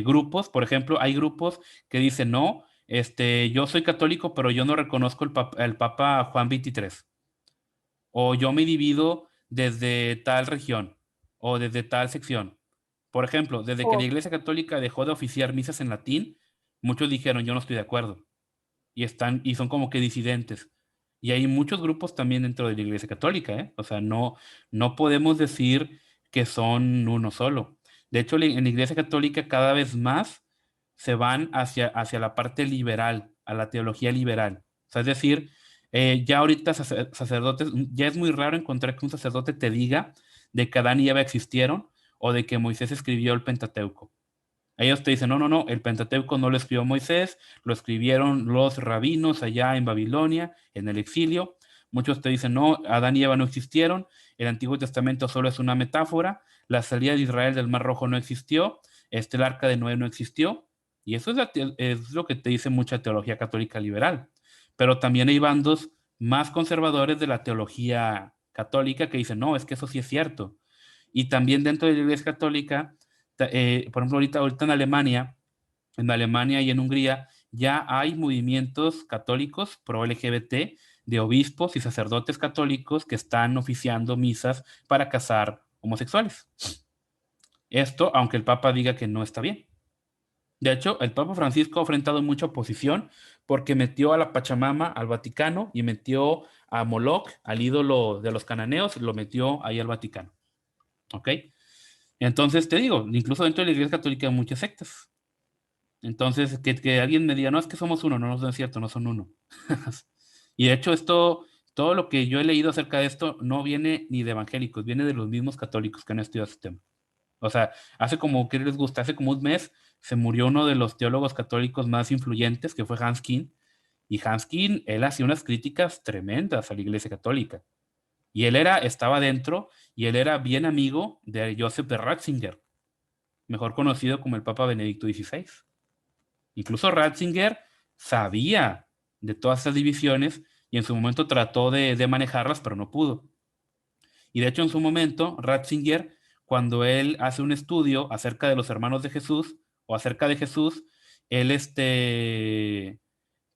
grupos. Por ejemplo, hay grupos que dicen, no, yo soy católico, pero yo no reconozco el Papa Juan XXIII. O yo me divido desde tal región o desde tal sección. Por ejemplo, desde que la O Iglesia Católica dejó de oficiar misas en latín, muchos dijeron, yo no estoy de acuerdo. Y son como que disidentes. Y hay muchos grupos también dentro de la Iglesia Católica, ¿eh? O sea, no podemos decir que son uno solo. De hecho, en la Iglesia Católica cada vez más se van hacia la parte liberal, a la teología liberal. O sea, es decir, ya ahorita sacerdotes, ya es muy raro encontrar que un sacerdote te diga de que Adán y Eva existieron, o de que Moisés escribió el Pentateuco. Ellos te dicen, no, el Pentateuco no lo escribió Moisés, lo escribieron los rabinos allá en Babilonia, en el exilio. Muchos te dicen, no, Adán y Eva no existieron, el Antiguo Testamento solo es una metáfora, la salida de Israel del Mar Rojo no existió, el arca de Noé no existió, y eso es lo que te dice mucha teología católica liberal. Pero también hay bandos más conservadores de la teología católica que dicen, no, es que eso sí es cierto. Y también dentro de la Iglesia Católica, por ejemplo, ahorita en Alemania y en Hungría, ya hay movimientos católicos pro LGBT de obispos y sacerdotes católicos que están oficiando misas para casar homosexuales. Esto, aunque el Papa diga que no está bien. De hecho, el Papa Francisco ha enfrentado mucha oposición porque metió a la Pachamama al Vaticano y metió a Moloch, al ídolo de los cananeos, lo metió ahí al Vaticano. ¿Ok? Entonces, te digo, incluso dentro de la Iglesia Católica hay muchas sectas. Entonces, que alguien me diga, no, es que somos uno, no es cierto, no son uno. Y de hecho, todo lo que yo he leído acerca de esto no viene ni de evangélicos, viene de los mismos católicos que han estudiado este tema. O sea, ¿qué les gusta? Hace como un mes se murió uno de los teólogos católicos más influyentes, que fue Hans Küng. Y Hans Küng, él hacía unas críticas tremendas a la Iglesia Católica. Y estaba dentro, y él era bien amigo de Joseph de Ratzinger, mejor conocido como el Papa Benedicto XVI. Incluso Ratzinger sabía de todas esas divisiones y en su momento trató de manejarlas, pero no pudo. Y de hecho, en su momento, Ratzinger, cuando él hace un estudio acerca de los hermanos de Jesús o acerca de Jesús,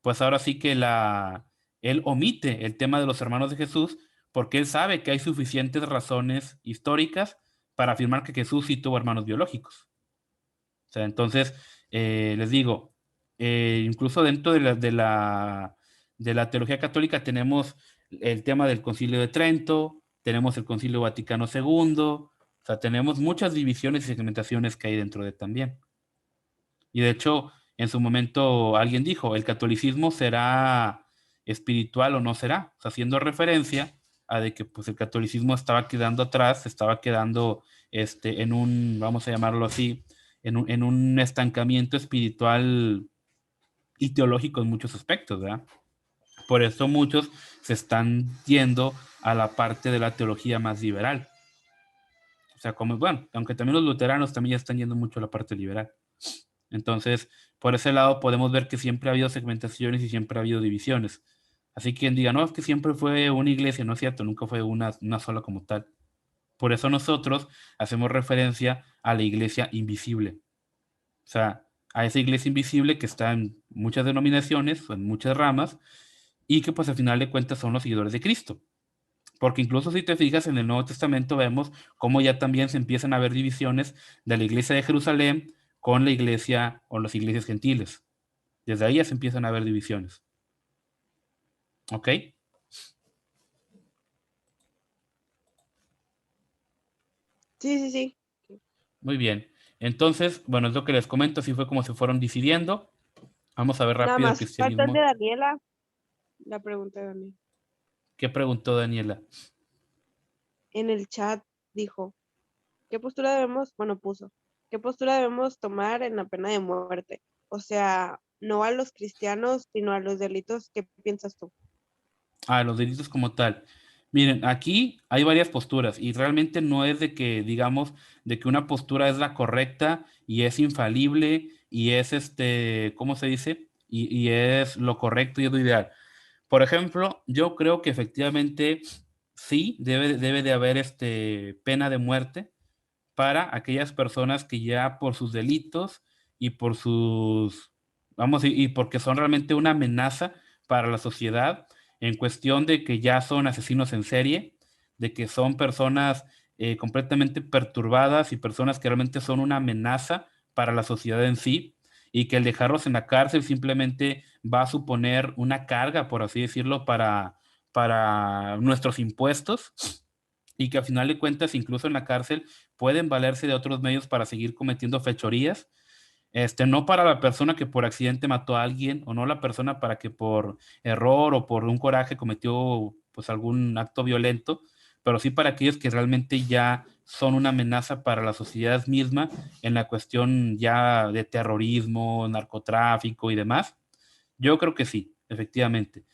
pues ahora sí que él omite el tema de los hermanos de Jesús porque él sabe que hay suficientes razones históricas para afirmar que Jesús sí tuvo hermanos biológicos. O sea, entonces, les digo, incluso dentro de la teología católica tenemos el tema del Concilio de Trento, tenemos el Concilio Vaticano II, o sea, tenemos muchas divisiones y segmentaciones que hay dentro de también. Y de hecho, en su momento alguien dijo, ¿el catolicismo será espiritual o no será? O sea, haciendo referencia a de que pues, el catolicismo estaba quedando atrás, estaba quedando en vamos a llamarlo así, en un estancamiento espiritual y teológico en muchos aspectos, ¿verdad? Por eso muchos se están yendo a la parte de la teología más liberal. O sea, bueno, aunque también los luteranos también ya están yendo mucho a la parte liberal. Entonces, por ese lado podemos ver que siempre ha habido segmentaciones y siempre ha habido divisiones. Así que quien diga, no, es que siempre fue una iglesia, no es cierto, nunca fue una sola como tal. Por eso nosotros hacemos referencia a la iglesia invisible. O sea, a esa iglesia invisible que está en muchas denominaciones, en muchas ramas, y que pues al final de cuentas son los seguidores de Cristo. Porque incluso si te fijas en el Nuevo Testamento vemos cómo ya también se empiezan a ver divisiones de la iglesia de Jerusalén con la iglesia o las iglesias gentiles. Desde ahí ya se empiezan a ver divisiones. ¿Ok? Sí. Muy bien. Entonces, bueno, es lo que les comento, así fue como se fueron decidiendo. Vamos a ver Nada rápido el más falta el de cristianismo. Daniela. La pregunta de Daniela. ¿Qué preguntó Daniela? En el chat dijo, ¿qué postura debemos, puso, ¿qué postura debemos tomar en la pena de muerte? O sea, no a los cristianos, sino a los delitos. ¿Qué piensas tú? Los delitos como tal. Miren, aquí hay varias posturas y realmente no es de que digamos de que una postura es la correcta y es infalible y es ¿cómo se dice? Y es lo correcto y es lo ideal. Por ejemplo, yo creo que efectivamente sí debe de haber pena de muerte para aquellas personas que ya por sus delitos y por y porque son realmente una amenaza para la sociedad en cuestión de que ya son asesinos en serie, de que son personas completamente perturbadas y personas que realmente son una amenaza para la sociedad en sí y que el dejarlos en la cárcel simplemente va a suponer una carga, por así decirlo, para nuestros impuestos y que a final de cuentas, incluso en la cárcel, pueden valerse de otros medios para seguir cometiendo fechorías. No para la persona que por accidente mató a alguien, o no la persona para que por error o por un coraje cometió pues algún acto violento, pero sí para aquellos que realmente ya son una amenaza para la sociedad misma en la cuestión ya de terrorismo, narcotráfico y demás? Yo creo que sí, efectivamente.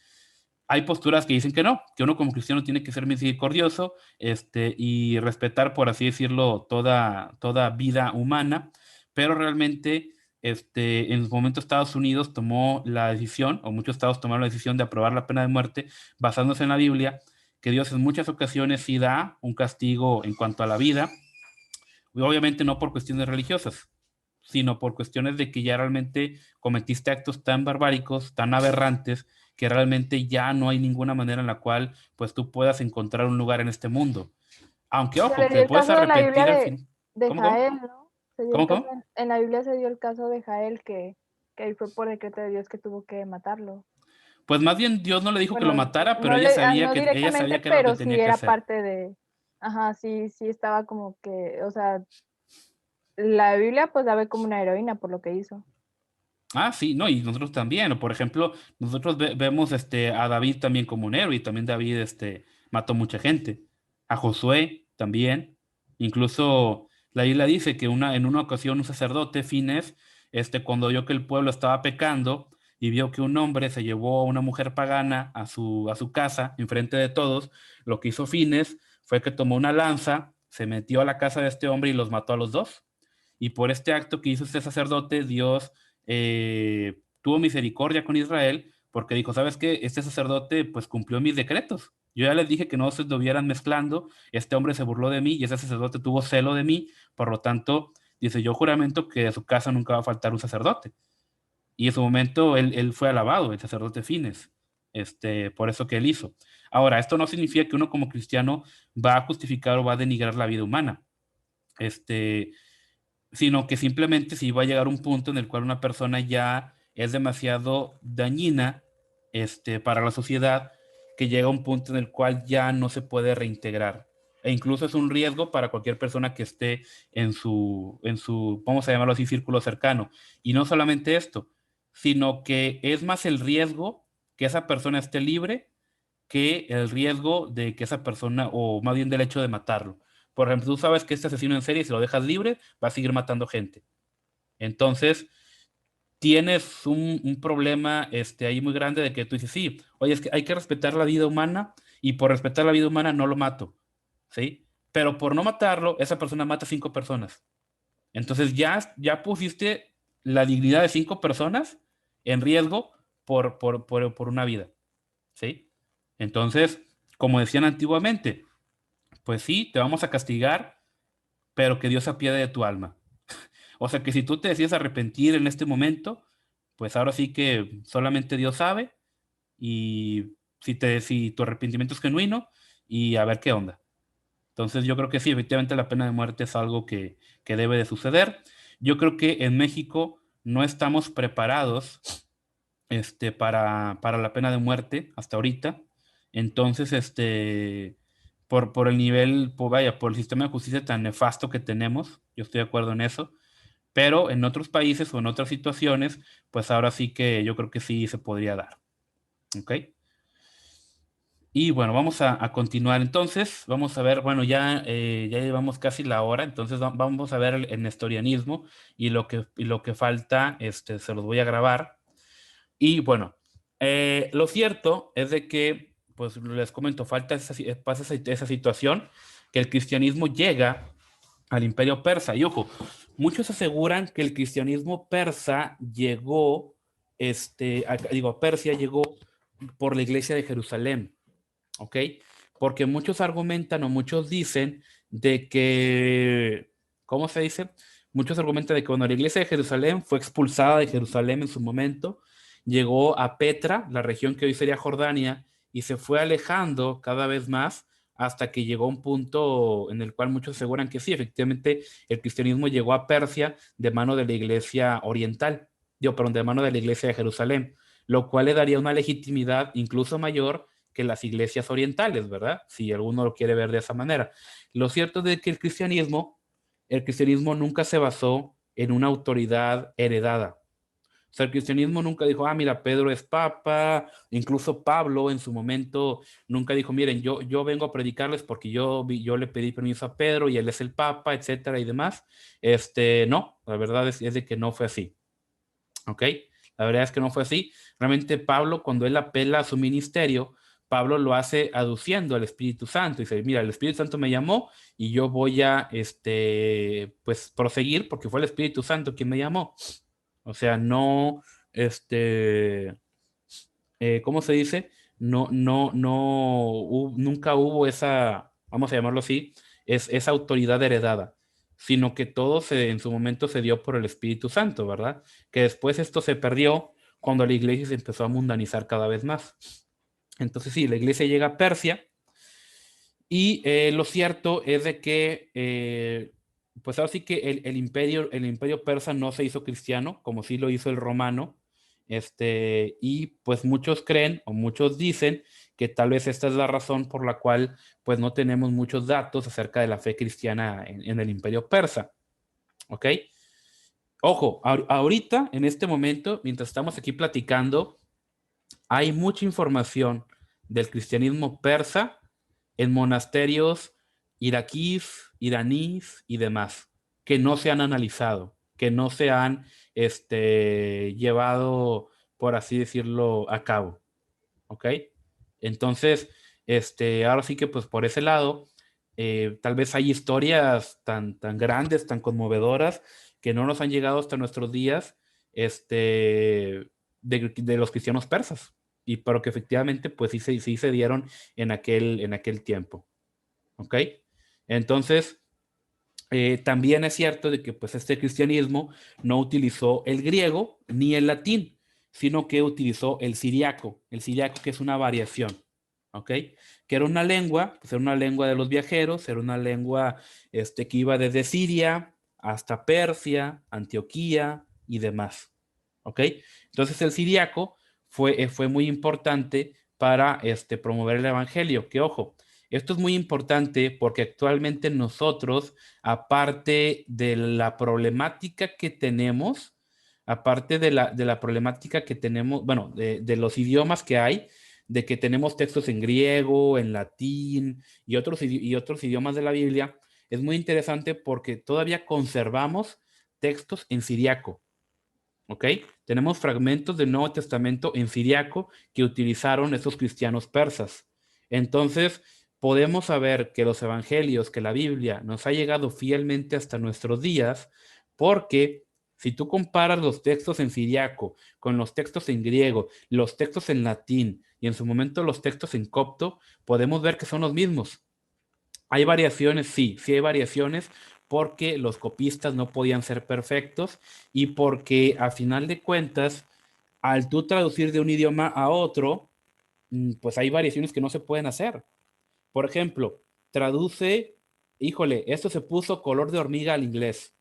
Hay posturas que dicen que no, que uno como cristiano tiene que ser misericordioso y respetar, por así decirlo, toda vida humana, pero realmente en su momento Estados Unidos tomó la decisión, o muchos estados tomaron la decisión de aprobar la pena de muerte basándose en la Biblia, que Dios en muchas ocasiones sí da un castigo en cuanto a la vida, obviamente no por cuestiones religiosas, sino por cuestiones de que ya realmente cometiste actos tan barbáricos, tan aberrantes, que realmente ya no hay ninguna manera en la cual pues tú puedas encontrar un lugar en este mundo. Aunque, Se ojo, le dio te el puedes caso de la arrepentir Biblia al fin. de ¿Cómo, Jael, cómo? ¿no? Se dio el ¿Cómo, caso, cómo? en la Biblia se dio el caso de Jael que ahí fue por decreto de Dios que tuvo que matarlo. Pues más bien Dios no le dijo que lo Bueno, matara, pero no ella sabía directamente, que era lo que pero sí tenía que era hacer. parte de, ajá, sí, sí estaba como que, o sea, la Biblia pues la ve como una heroína por lo que hizo. Ah, sí, no, y nosotros también. O por ejemplo, nosotros vemos a David también como un héroe, y también David mató mucha gente. A Josué también. Incluso la Biblia dice que en una ocasión un sacerdote, Fines, cuando vio que el pueblo estaba pecando y vio que un hombre se llevó a una mujer pagana a su casa, enfrente de todos, lo que hizo Fines fue que tomó una lanza, se metió a la casa de este hombre y los mató a los dos. Y por este acto que hizo este sacerdote, Dios tuvo misericordia con Israel porque dijo, ¿sabes qué? Este sacerdote pues cumplió mis decretos. Yo ya les dije que no se estuvieran mezclando, este hombre se burló de mí y ese sacerdote tuvo celo de mí, por lo tanto, dice, yo juramento que a su casa nunca va a faltar un sacerdote. Y en su momento él fue alabado, el sacerdote Fines, por eso que él hizo. Ahora, esto no significa que uno como cristiano va a justificar o va a denigrar la vida humana. Sino que simplemente si va a llegar un punto en el cual una persona ya es demasiado dañina para la sociedad, que llega a un punto en el cual ya no se puede reintegrar. E incluso es un riesgo para cualquier persona que esté vamos a llamarlo así, círculo cercano. Y no solamente esto, sino que es más el riesgo que esa persona esté libre que el riesgo de que esa persona, o más bien del hecho de matarlo. Por ejemplo, tú sabes que este asesino en serie, si lo dejas libre, va a seguir matando gente. Entonces, tienes un problema ahí muy grande de que tú dices, sí, oye, es que hay que respetar la vida humana y por respetar la vida humana no lo mato, ¿sí? Pero por no matarlo, esa persona mata a 5 personas. Entonces ya pusiste la dignidad de 5 personas en riesgo por una vida, ¿sí? Entonces, como decían antiguamente, pues sí, te vamos a castigar, pero que Dios se apiade de tu alma. O sea que si tú te decides arrepentir en este momento, pues ahora sí que solamente Dios sabe y si tu arrepentimiento es genuino y a ver qué onda. Entonces yo creo que sí, efectivamente la pena de muerte es algo que debe de suceder. Yo creo que en México no estamos preparados para la pena de muerte hasta ahorita. Entonces, por el nivel, pues vaya, por el sistema de justicia tan nefasto que tenemos, yo estoy de acuerdo en eso, pero en otros países o en otras situaciones, pues ahora sí que yo creo que sí se podría dar. ¿Ok? Y bueno, vamos a continuar entonces. Vamos a ver, bueno, ya llevamos casi la hora, entonces vamos a ver el nestorianismo y lo que falta, se los voy a grabar. Y bueno, lo cierto es de que, pues les comento, pasa esa situación, que el cristianismo llega al imperio persa. Y ojo, muchos aseguran que el cristianismo persa llegó, a Persia llegó por la iglesia de Jerusalén, ¿ok? Porque muchos argumentan o muchos dicen de que, ¿cómo se dice? Muchos argumentan de que cuando la iglesia de Jerusalén fue expulsada de Jerusalén en su momento, llegó a Petra, la región que hoy sería Jordania, y se fue alejando cada vez más hasta que llegó a un punto en el cual muchos aseguran que sí, efectivamente, el cristianismo llegó a Persia de mano de la iglesia oriental, perdón, de mano de la iglesia de Jerusalén, lo cual le daría una legitimidad incluso mayor que las iglesias orientales, ¿verdad? Si alguno lo quiere ver de esa manera. Lo cierto es que el cristianismo nunca se basó en una autoridad heredada, sea, el cristianismo nunca dijo, mira, Pedro es papa, incluso Pablo en su momento nunca dijo, miren, yo vengo a predicarles porque yo le pedí permiso a Pedro y él es el papa, etcétera y demás. No, la verdad es de que no fue así, ¿ok? La verdad es que no fue así. Realmente Pablo, cuando él apela a su ministerio, Pablo lo hace aduciendo al Espíritu Santo. Dice, mira, el Espíritu Santo me llamó y yo voy a, pues, proseguir porque fue el Espíritu Santo quien me llamó. O sea, no, ¿cómo se dice? Nunca hubo esa, vamos a llamarlo así, esa autoridad heredada, sino que todo en su momento se dio por el Espíritu Santo, ¿verdad? Que después esto se perdió cuando la iglesia se empezó a mundanizar cada vez más. Entonces sí, la iglesia llega a Persia y lo cierto es de que, pues ahora sí que el imperio persa no se hizo cristiano, como sí lo hizo el romano, y pues muchos creen o muchos dicen que tal vez esta es la razón por la cual pues no tenemos muchos datos acerca de la fe cristiana en el imperio persa, ¿ok? Ojo, ahorita, en este momento, mientras estamos aquí platicando, hay mucha información del cristianismo persa en monasterios iraquíes, iraníes y demás, que no se han analizado, que no se han llevado, por así decirlo, a cabo. ¿Ok? Entonces, ahora sí que pues por ese lado, tal vez hay historias tan grandes, tan conmovedoras, que no nos han llegado hasta nuestros días, de los cristianos persas, y pero que efectivamente pues sí se dieron en aquel tiempo. ¿Ok? Entonces, también es cierto de que pues este cristianismo no utilizó el griego ni el latín, sino que utilizó el siriaco que es una variación, ¿ok? Que era una lengua, pues era una lengua de los viajeros, era una lengua que iba desde Siria hasta Persia, Antioquía y demás, ¿ok? Entonces el siriaco fue muy importante para promover el evangelio, que ojo, esto es muy importante porque actualmente nosotros, aparte de la problemática que tenemos, aparte de la problemática que tenemos, bueno, de los idiomas que hay, de que tenemos textos en griego, en latín y otros idiomas de la Biblia, es muy interesante porque todavía conservamos textos en siriaco, ¿ok? Tenemos fragmentos del Nuevo Testamento en siriaco que utilizaron esos cristianos persas. Entonces, podemos saber que los evangelios, que la Biblia nos ha llegado fielmente hasta nuestros días, porque si tú comparas los textos en siriaco con los textos en griego, los textos en latín y en su momento los textos en copto, podemos ver que son los mismos. ¿Hay variaciones? Sí hay variaciones porque los copistas no podían ser perfectos y porque a final de cuentas, al tú traducir de un idioma a otro, pues hay variaciones que no se pueden hacer. Por ejemplo, traduce, híjole, esto se puso color de hormiga al inglés.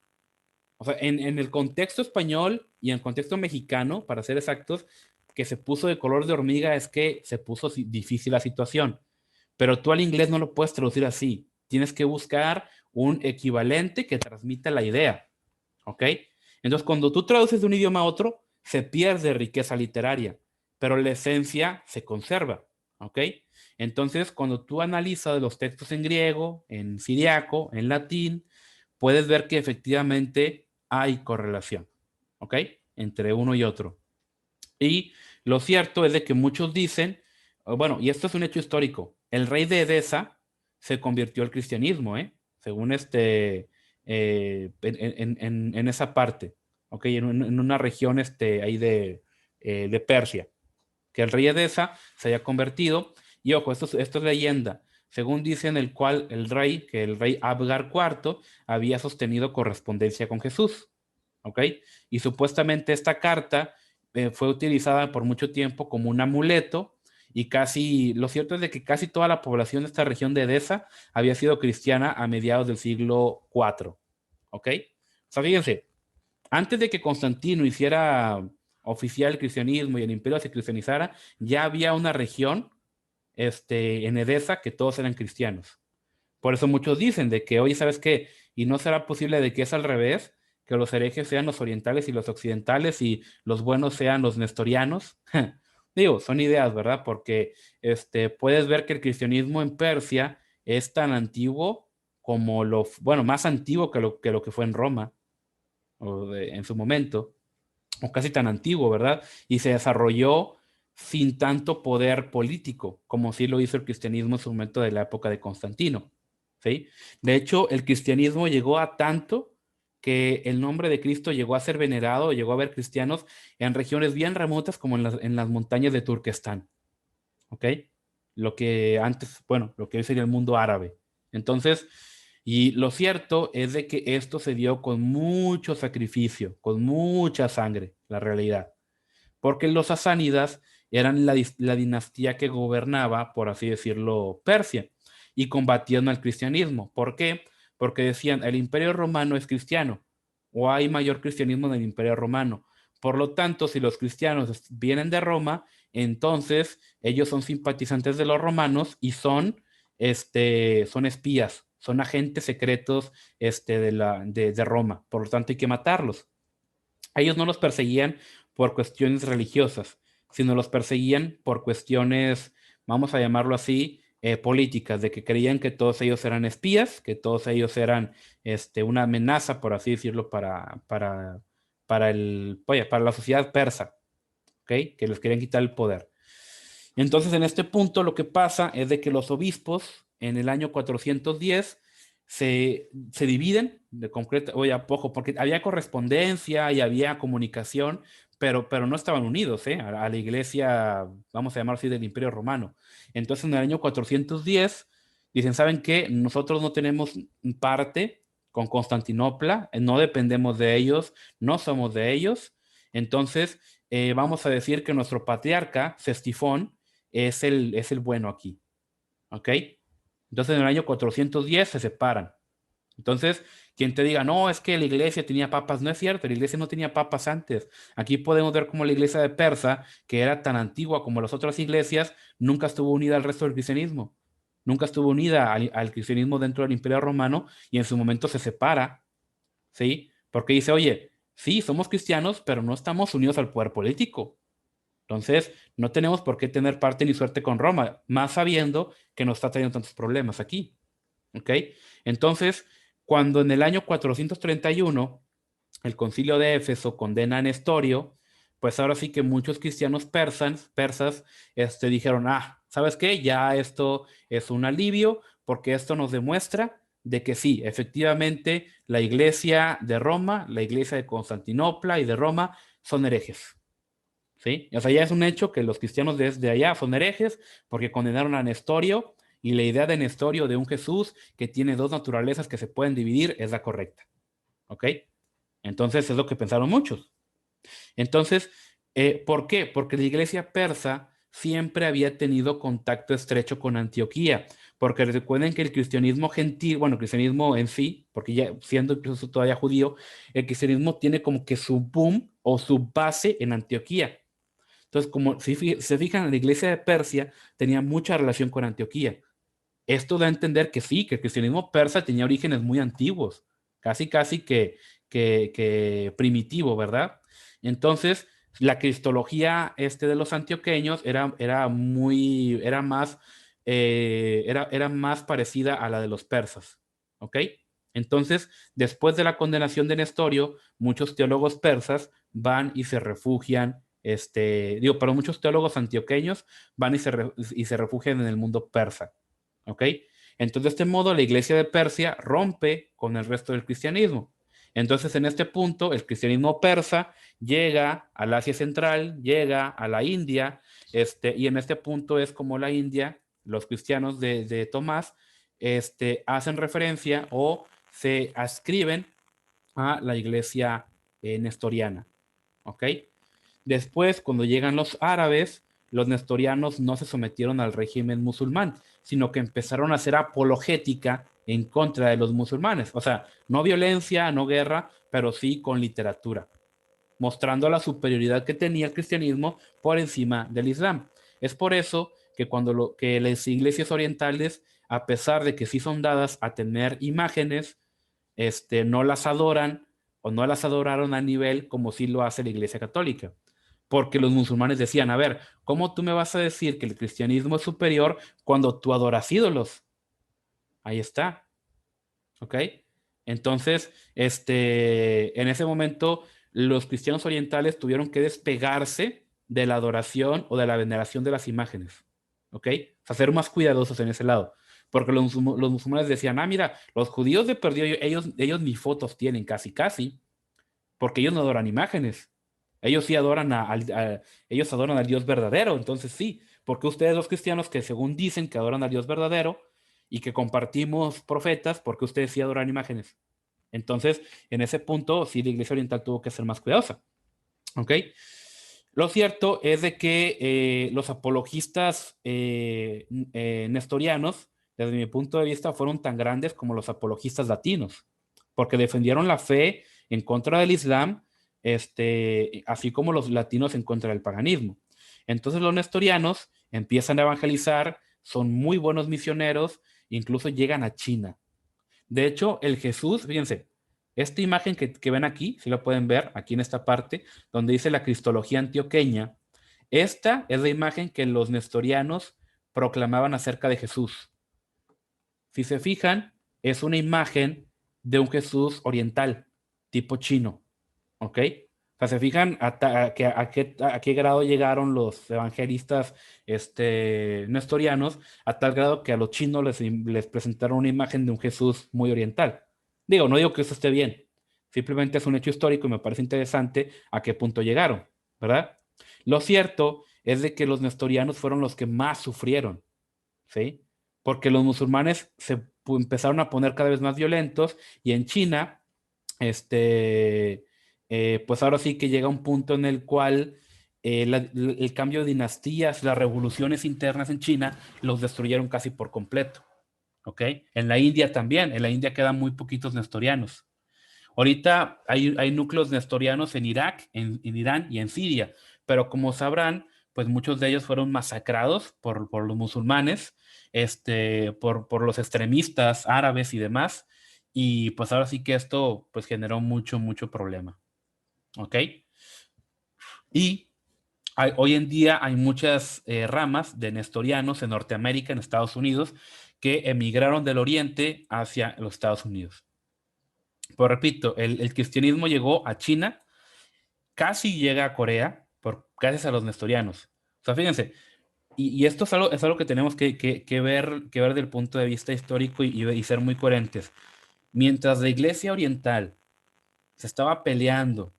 O sea, en el contexto español y en el contexto mexicano, para ser exactos, que se puso de color de hormiga es que se puso difícil la situación. Pero tú al inglés no lo puedes traducir así. Tienes que buscar un equivalente que transmita la idea. ¿Ok? Entonces, cuando tú traduces de un idioma a otro, se pierde riqueza literaria, pero la esencia se conserva. ¿Ok? Entonces, cuando tú analizas los textos en griego, en siriaco, en latín, puedes ver que efectivamente hay correlación. ¿Ok? Entre uno y otro. Y lo cierto es de que muchos dicen, bueno, y esto es un hecho histórico, el rey de Edesa se convirtió al cristianismo, según en esa parte, ¿ok? En una región ahí de Persia, que el rey de Edesa se haya convertido, y ojo, esto es leyenda, según dicen que el rey Abgar IV había sostenido correspondencia con Jesús, ¿ok? Y supuestamente esta carta fue utilizada por mucho tiempo como un amuleto y lo cierto es de que casi toda la población de esta región de Edesa había sido cristiana a mediados del siglo IV, ¿ok? O sea, fíjense, antes de que Constantino hiciera oficial el cristianismo y el imperio se cristianizara, ya había una región en Edesa que todos eran cristianos. Por eso muchos dicen de que, oye, ¿sabes qué? Y no será posible de que es al revés, que los herejes sean los orientales y los occidentales y los buenos sean los nestorianos. Digo, son ideas, ¿verdad? Porque puedes ver que el cristianismo en Persia es tan antiguo como bueno, más antiguo que lo que fue en Roma en su momento, o casi tan antiguo, ¿verdad? Y se desarrolló sin tanto poder político, como sí lo hizo el cristianismo en su momento de la época de Constantino, ¿sí? De hecho, el cristianismo llegó a tanto que el nombre de Cristo llegó a ser venerado, llegó a haber cristianos en regiones bien remotas como en las montañas de Turquestán, ¿ok? Lo que antes, bueno, lo que hoy sería el mundo árabe. Entonces, y lo cierto es de que esto se dio con mucho sacrificio, con mucha sangre, la realidad. Porque los sasánidas eran la dinastía que gobernaba, por así decirlo, Persia, y combatían al cristianismo. ¿Por qué? Porque decían, el imperio romano es cristiano, o hay mayor cristianismo en el imperio romano. Por lo tanto, si los cristianos vienen de Roma, entonces ellos son simpatizantes de los romanos y son espías, son agentes secretos de Roma. Por lo tanto, hay que matarlos. Ellos no los perseguían por cuestiones religiosas, sino los perseguían por cuestiones, vamos a llamarlo así, políticas, de que creían que todos ellos eran espías, que todos ellos eran una amenaza, por así decirlo, para la sociedad persa, ¿ok? Que les querían quitar el poder. Entonces, en este punto, lo que pasa es de que los obispos, en el año 410, se dividen de concreto, oye, a poco, porque había correspondencia y había comunicación, pero no estaban unidos, a la iglesia, vamos a llamarlo así, del Imperio Romano. Entonces, en el año 410, dicen, ¿saben qué? Nosotros no tenemos parte con Constantinopla, no dependemos de ellos, no somos de ellos. Entonces, vamos a decir que nuestro patriarca, Cestifón, es el bueno aquí, ¿ok? Entonces en el año 410 se separan. Entonces, quien te diga, no, es que la iglesia tenía papas, no es cierto, la iglesia no tenía papas antes. Aquí podemos ver cómo la iglesia de Persa, que era tan antigua como las otras iglesias, nunca estuvo unida al resto del cristianismo. Nunca estuvo unida al cristianismo dentro del Imperio Romano y en su momento se separa, ¿sí? Porque dice, oye, sí, somos cristianos, pero no estamos unidos al poder político. Entonces, no tenemos por qué tener parte ni suerte con Roma, más sabiendo que nos está trayendo tantos problemas aquí. ¿Ok? Entonces, cuando en el año 431 el concilio de Éfeso condena a Nestorio, pues ahora sí que muchos cristianos persas dijeron, ¿sabes qué? Ya esto es un alivio porque esto nos demuestra de que sí, efectivamente, la iglesia de Roma, la iglesia de Constantinopla y de Roma son herejes. ¿Sí? O sea, ya es un hecho que los cristianos desde allá son herejes porque condenaron a Nestorio y la idea de Nestorio de un Jesús que tiene dos naturalezas que se pueden dividir es la correcta. ¿Ok? Entonces es lo que pensaron muchos. Entonces, ¿por qué? Porque la iglesia persa siempre había tenido contacto estrecho con Antioquía, porque recuerden que el cristianismo gentil, bueno, el cristianismo en sí, porque ya siendo incluso todavía judío, el cristianismo tiene como que su boom o su base en Antioquía. Entonces, como si se fijan, la iglesia de Persia tenía mucha relación con Antioquía. Esto da a entender que sí, que el cristianismo persa tenía orígenes muy antiguos, casi que primitivo, ¿verdad? Entonces, la cristología de los antioqueños era más parecida a la de los persas, ¿ok? Entonces, después de la condenación de Nestorio, muchos teólogos persas van y se refugian, pero muchos teólogos antioqueños van y se refugian en el mundo persa. ¿Ok? Entonces, de este modo, la iglesia de Persia rompe con el resto del cristianismo. Entonces, en este punto, el cristianismo persa llega al Asia Central, llega a la India, y en este punto es como la India, los cristianos de Tomás, hacen referencia o se ascriben a la iglesia nestoriana. ¿Ok? Después, cuando llegan los árabes, los nestorianos no se sometieron al régimen musulmán, sino que empezaron a hacer apologética en contra de los musulmanes. O sea, no violencia, no guerra, pero sí con literatura, mostrando la superioridad que tenía el cristianismo por encima del Islam. Es por eso que que las iglesias orientales, a pesar de que sí son dadas a tener imágenes, no las adoran o no las adoraron a nivel como sí lo hace la Iglesia Católica. Porque los musulmanes decían, a ver, ¿cómo tú me vas a decir que el cristianismo es superior cuando tú adoras ídolos? Ahí está. ¿Ok? Entonces, en ese momento, los cristianos orientales tuvieron que despegarse de la adoración o de la veneración de las imágenes. ¿Ok? O sea, ser más cuidadosos en ese lado. Porque los musulmanes decían, mira, los judíos de perdido, ellos ni fotos tienen, casi, casi, porque ellos no adoran imágenes. Ellos sí adoran ellos adoran al Dios verdadero. Entonces sí, porque ustedes los cristianos que según dicen que adoran al Dios verdadero y que compartimos profetas, porque ustedes sí adoran imágenes. Entonces, en ese punto, sí, la Iglesia Oriental tuvo que ser más cuidadosa. ¿Ok? Lo cierto es de que los apologistas nestorianos, desde mi punto de vista, fueron tan grandes como los apologistas latinos, porque defendieron la fe en contra del Islam, así como los latinos en contra del paganismo. Entonces los nestorianos empiezan a evangelizar, son muy buenos misioneros, incluso llegan a China. De hecho, el Jesús, fíjense, esta imagen que ven aquí, si lo pueden ver, aquí en esta parte, donde dice la Cristología antioqueña, esta es la imagen que los nestorianos proclamaban acerca de Jesús. Si se fijan, es una imagen de un Jesús oriental, tipo chino, ¿ok? O sea, se fijan a qué grado llegaron los evangelistas nestorianos, a tal grado que a los chinos les presentaron una imagen de un Jesús muy oriental. Digo, no digo que eso esté bien, simplemente es un hecho histórico y me parece interesante a qué punto llegaron, ¿verdad? Lo cierto es de que los nestorianos fueron los que más sufrieron, ¿sí? Porque los musulmanes se empezaron a poner cada vez más violentos y en China, pues ahora sí que llega un punto en el cual el cambio de dinastías, las revoluciones internas en China los destruyeron casi por completo, ¿ok? En la India también, en la India quedan muy poquitos nestorianos. Ahorita hay núcleos nestorianos en Irak, en Irán y en Siria, pero como sabrán, pues muchos de ellos fueron masacrados por los musulmanes, por los extremistas árabes y demás, y pues ahora sí que esto pues generó mucho, mucho problema. ¿Ok? Y hoy en día hay muchas ramas de nestorianos en Norteamérica, en Estados Unidos, que emigraron del Oriente hacia los Estados Unidos. Pues repito, el cristianismo llegó a China, casi llega a Corea, gracias a los nestorianos. O sea, fíjense, y esto es algo que tenemos que ver desde el punto de vista histórico y ser muy coherentes. Mientras la Iglesia Oriental se estaba peleando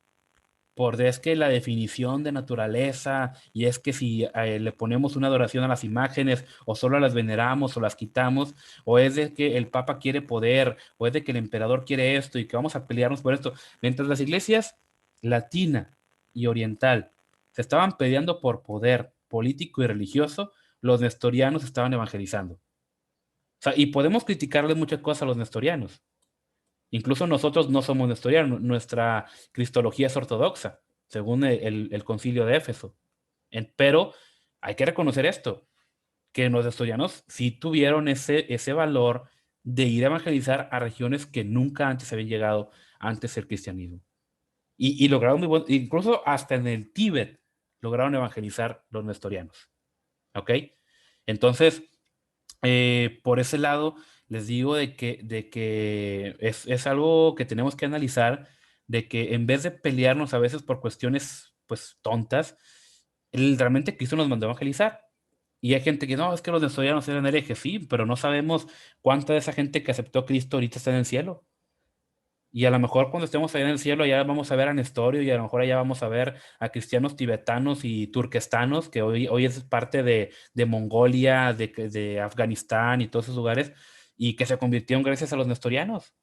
es que la definición de naturaleza y es que si le ponemos una adoración a las imágenes o solo las veneramos o las quitamos, o es de que el Papa quiere poder, o es de que el emperador quiere esto y que vamos a pelearnos por esto. Mientras las iglesias latina y oriental se estaban peleando por poder político y religioso, los nestorianos estaban evangelizando. O sea, y podemos criticarle muchas cosas a los nestorianos. Incluso nosotros no somos nestorianos, nuestra cristología es ortodoxa, según el concilio de Éfeso. Pero hay que reconocer esto, que los nestorianos sí tuvieron ese valor de ir a evangelizar a regiones que nunca antes habían llegado antes del cristianismo. Y lograron muy bueno, incluso hasta en el Tíbet lograron evangelizar los nestorianos. ¿Ok? Entonces, por ese lado, les digo de que es algo que tenemos que analizar, de que en vez de pelearnos a veces por cuestiones pues tontas, realmente Cristo nos mandó a evangelizar. Y hay gente que no, es que los nestorianos eran herejes, sí, pero no sabemos cuánta de esa gente que aceptó a Cristo ahorita está en el cielo. Y a lo mejor cuando estemos allá en el cielo, allá vamos a ver a Nestorio y a lo mejor allá vamos a ver a cristianos tibetanos y turquestanos, que hoy es parte de Mongolia, de Afganistán y todos esos lugares, y que se convirtieron gracias a los nestorianos.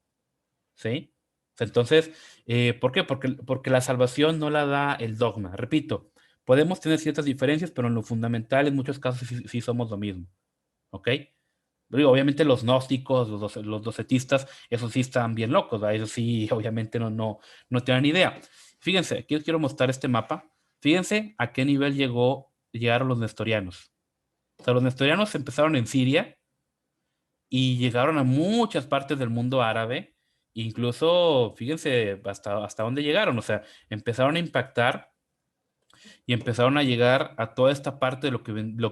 ¿Sí? Entonces, ¿por qué? Porque la salvación no la da el dogma. Repito, podemos tener ciertas diferencias, pero en lo fundamental, en muchos casos, sí somos lo mismo. ¿Ok? Obviamente los gnósticos, los docetistas, esos sí están bien locos, ¿verdad? Esos sí, obviamente no tienen idea. Fíjense, aquí les quiero mostrar este mapa. Fíjense a qué nivel llegaron los nestorianos. O sea, los nestorianos empezaron en Siria y llegaron a muchas partes del mundo árabe Incluso, fíjense hasta dónde llegaron, o sea, empezaron a impactar y empezaron a llegar a toda esta parte de lo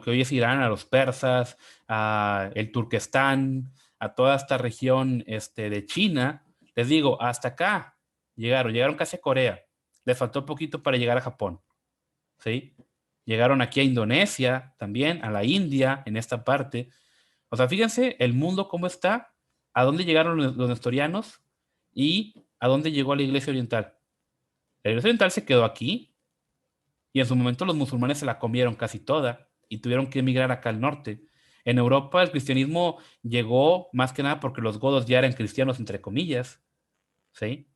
que hoy es Irán, a los persas, a el Turquestán, a toda esta región de China. Les digo, hasta acá llegaron casi a Corea. Les faltó poquito para llegar a Japón, ¿sí? Llegaron aquí a Indonesia también, a la India, en esta parte. O sea, fíjense el mundo cómo está, a dónde llegaron los nestorianos y a dónde llegó la Iglesia Oriental. La Iglesia Oriental se quedó aquí y en su momento los musulmanes se la comieron casi toda y tuvieron que emigrar acá al norte. En Europa el cristianismo llegó más que nada porque los godos ya eran cristianos, entre comillas, ¿sí?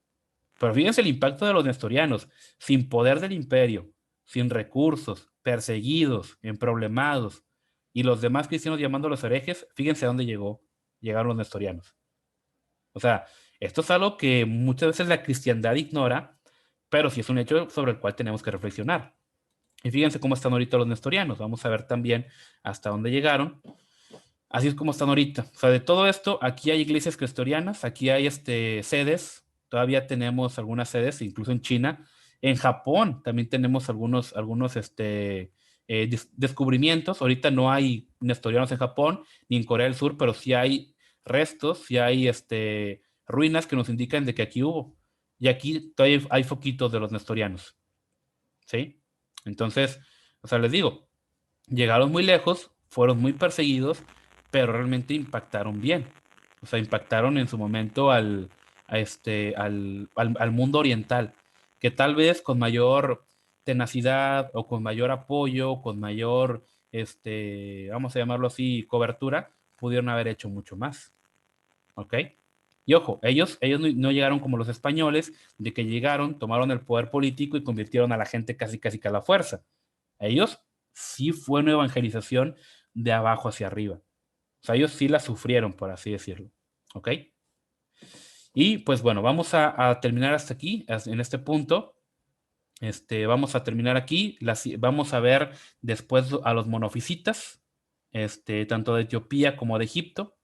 Pero fíjense el impacto de los nestorianos, sin poder del imperio, sin recursos, perseguidos, emproblemados, y los demás cristianos llamándolos herejes, fíjense a dónde llegaron los nestorianos. O sea, esto es algo que muchas veces la cristiandad ignora, pero sí es un hecho sobre el cual tenemos que reflexionar. Y fíjense cómo están ahorita los nestorianos. Vamos a ver también hasta dónde llegaron. Así es como están ahorita. O sea, de todo esto, aquí hay iglesias nestorianas, aquí hay sedes, todavía tenemos algunas sedes, incluso en China. En Japón también tenemos algunos descubrimientos. Ahorita no hay nestorianos en Japón ni en Corea del Sur, pero sí hay restos, sí hay ruinas que nos indican de que aquí hubo. Y aquí todavía hay foquitos de los nestorianos. ¿Sí? Entonces, o sea, les digo, llegaron muy lejos, fueron muy perseguidos, pero realmente impactaron bien. O sea, impactaron en su momento al mundo oriental, que tal vez con mayor tenacidad o con mayor apoyo, con mayor, vamos a llamarlo así, cobertura, pudieron haber hecho mucho más. ¿Ok? Y ojo, ellos no llegaron como los españoles, de que llegaron, tomaron el poder político y convirtieron a la gente casi casi que a la fuerza. Ellos sí fue una evangelización de abajo hacia arriba. O sea, ellos sí la sufrieron, por así decirlo. ¿Ok? Y pues bueno, vamos a terminar hasta aquí, en este punto. Vamos a terminar aquí. Vamos a ver después a los monofisitas, tanto de Etiopía como de Egipto.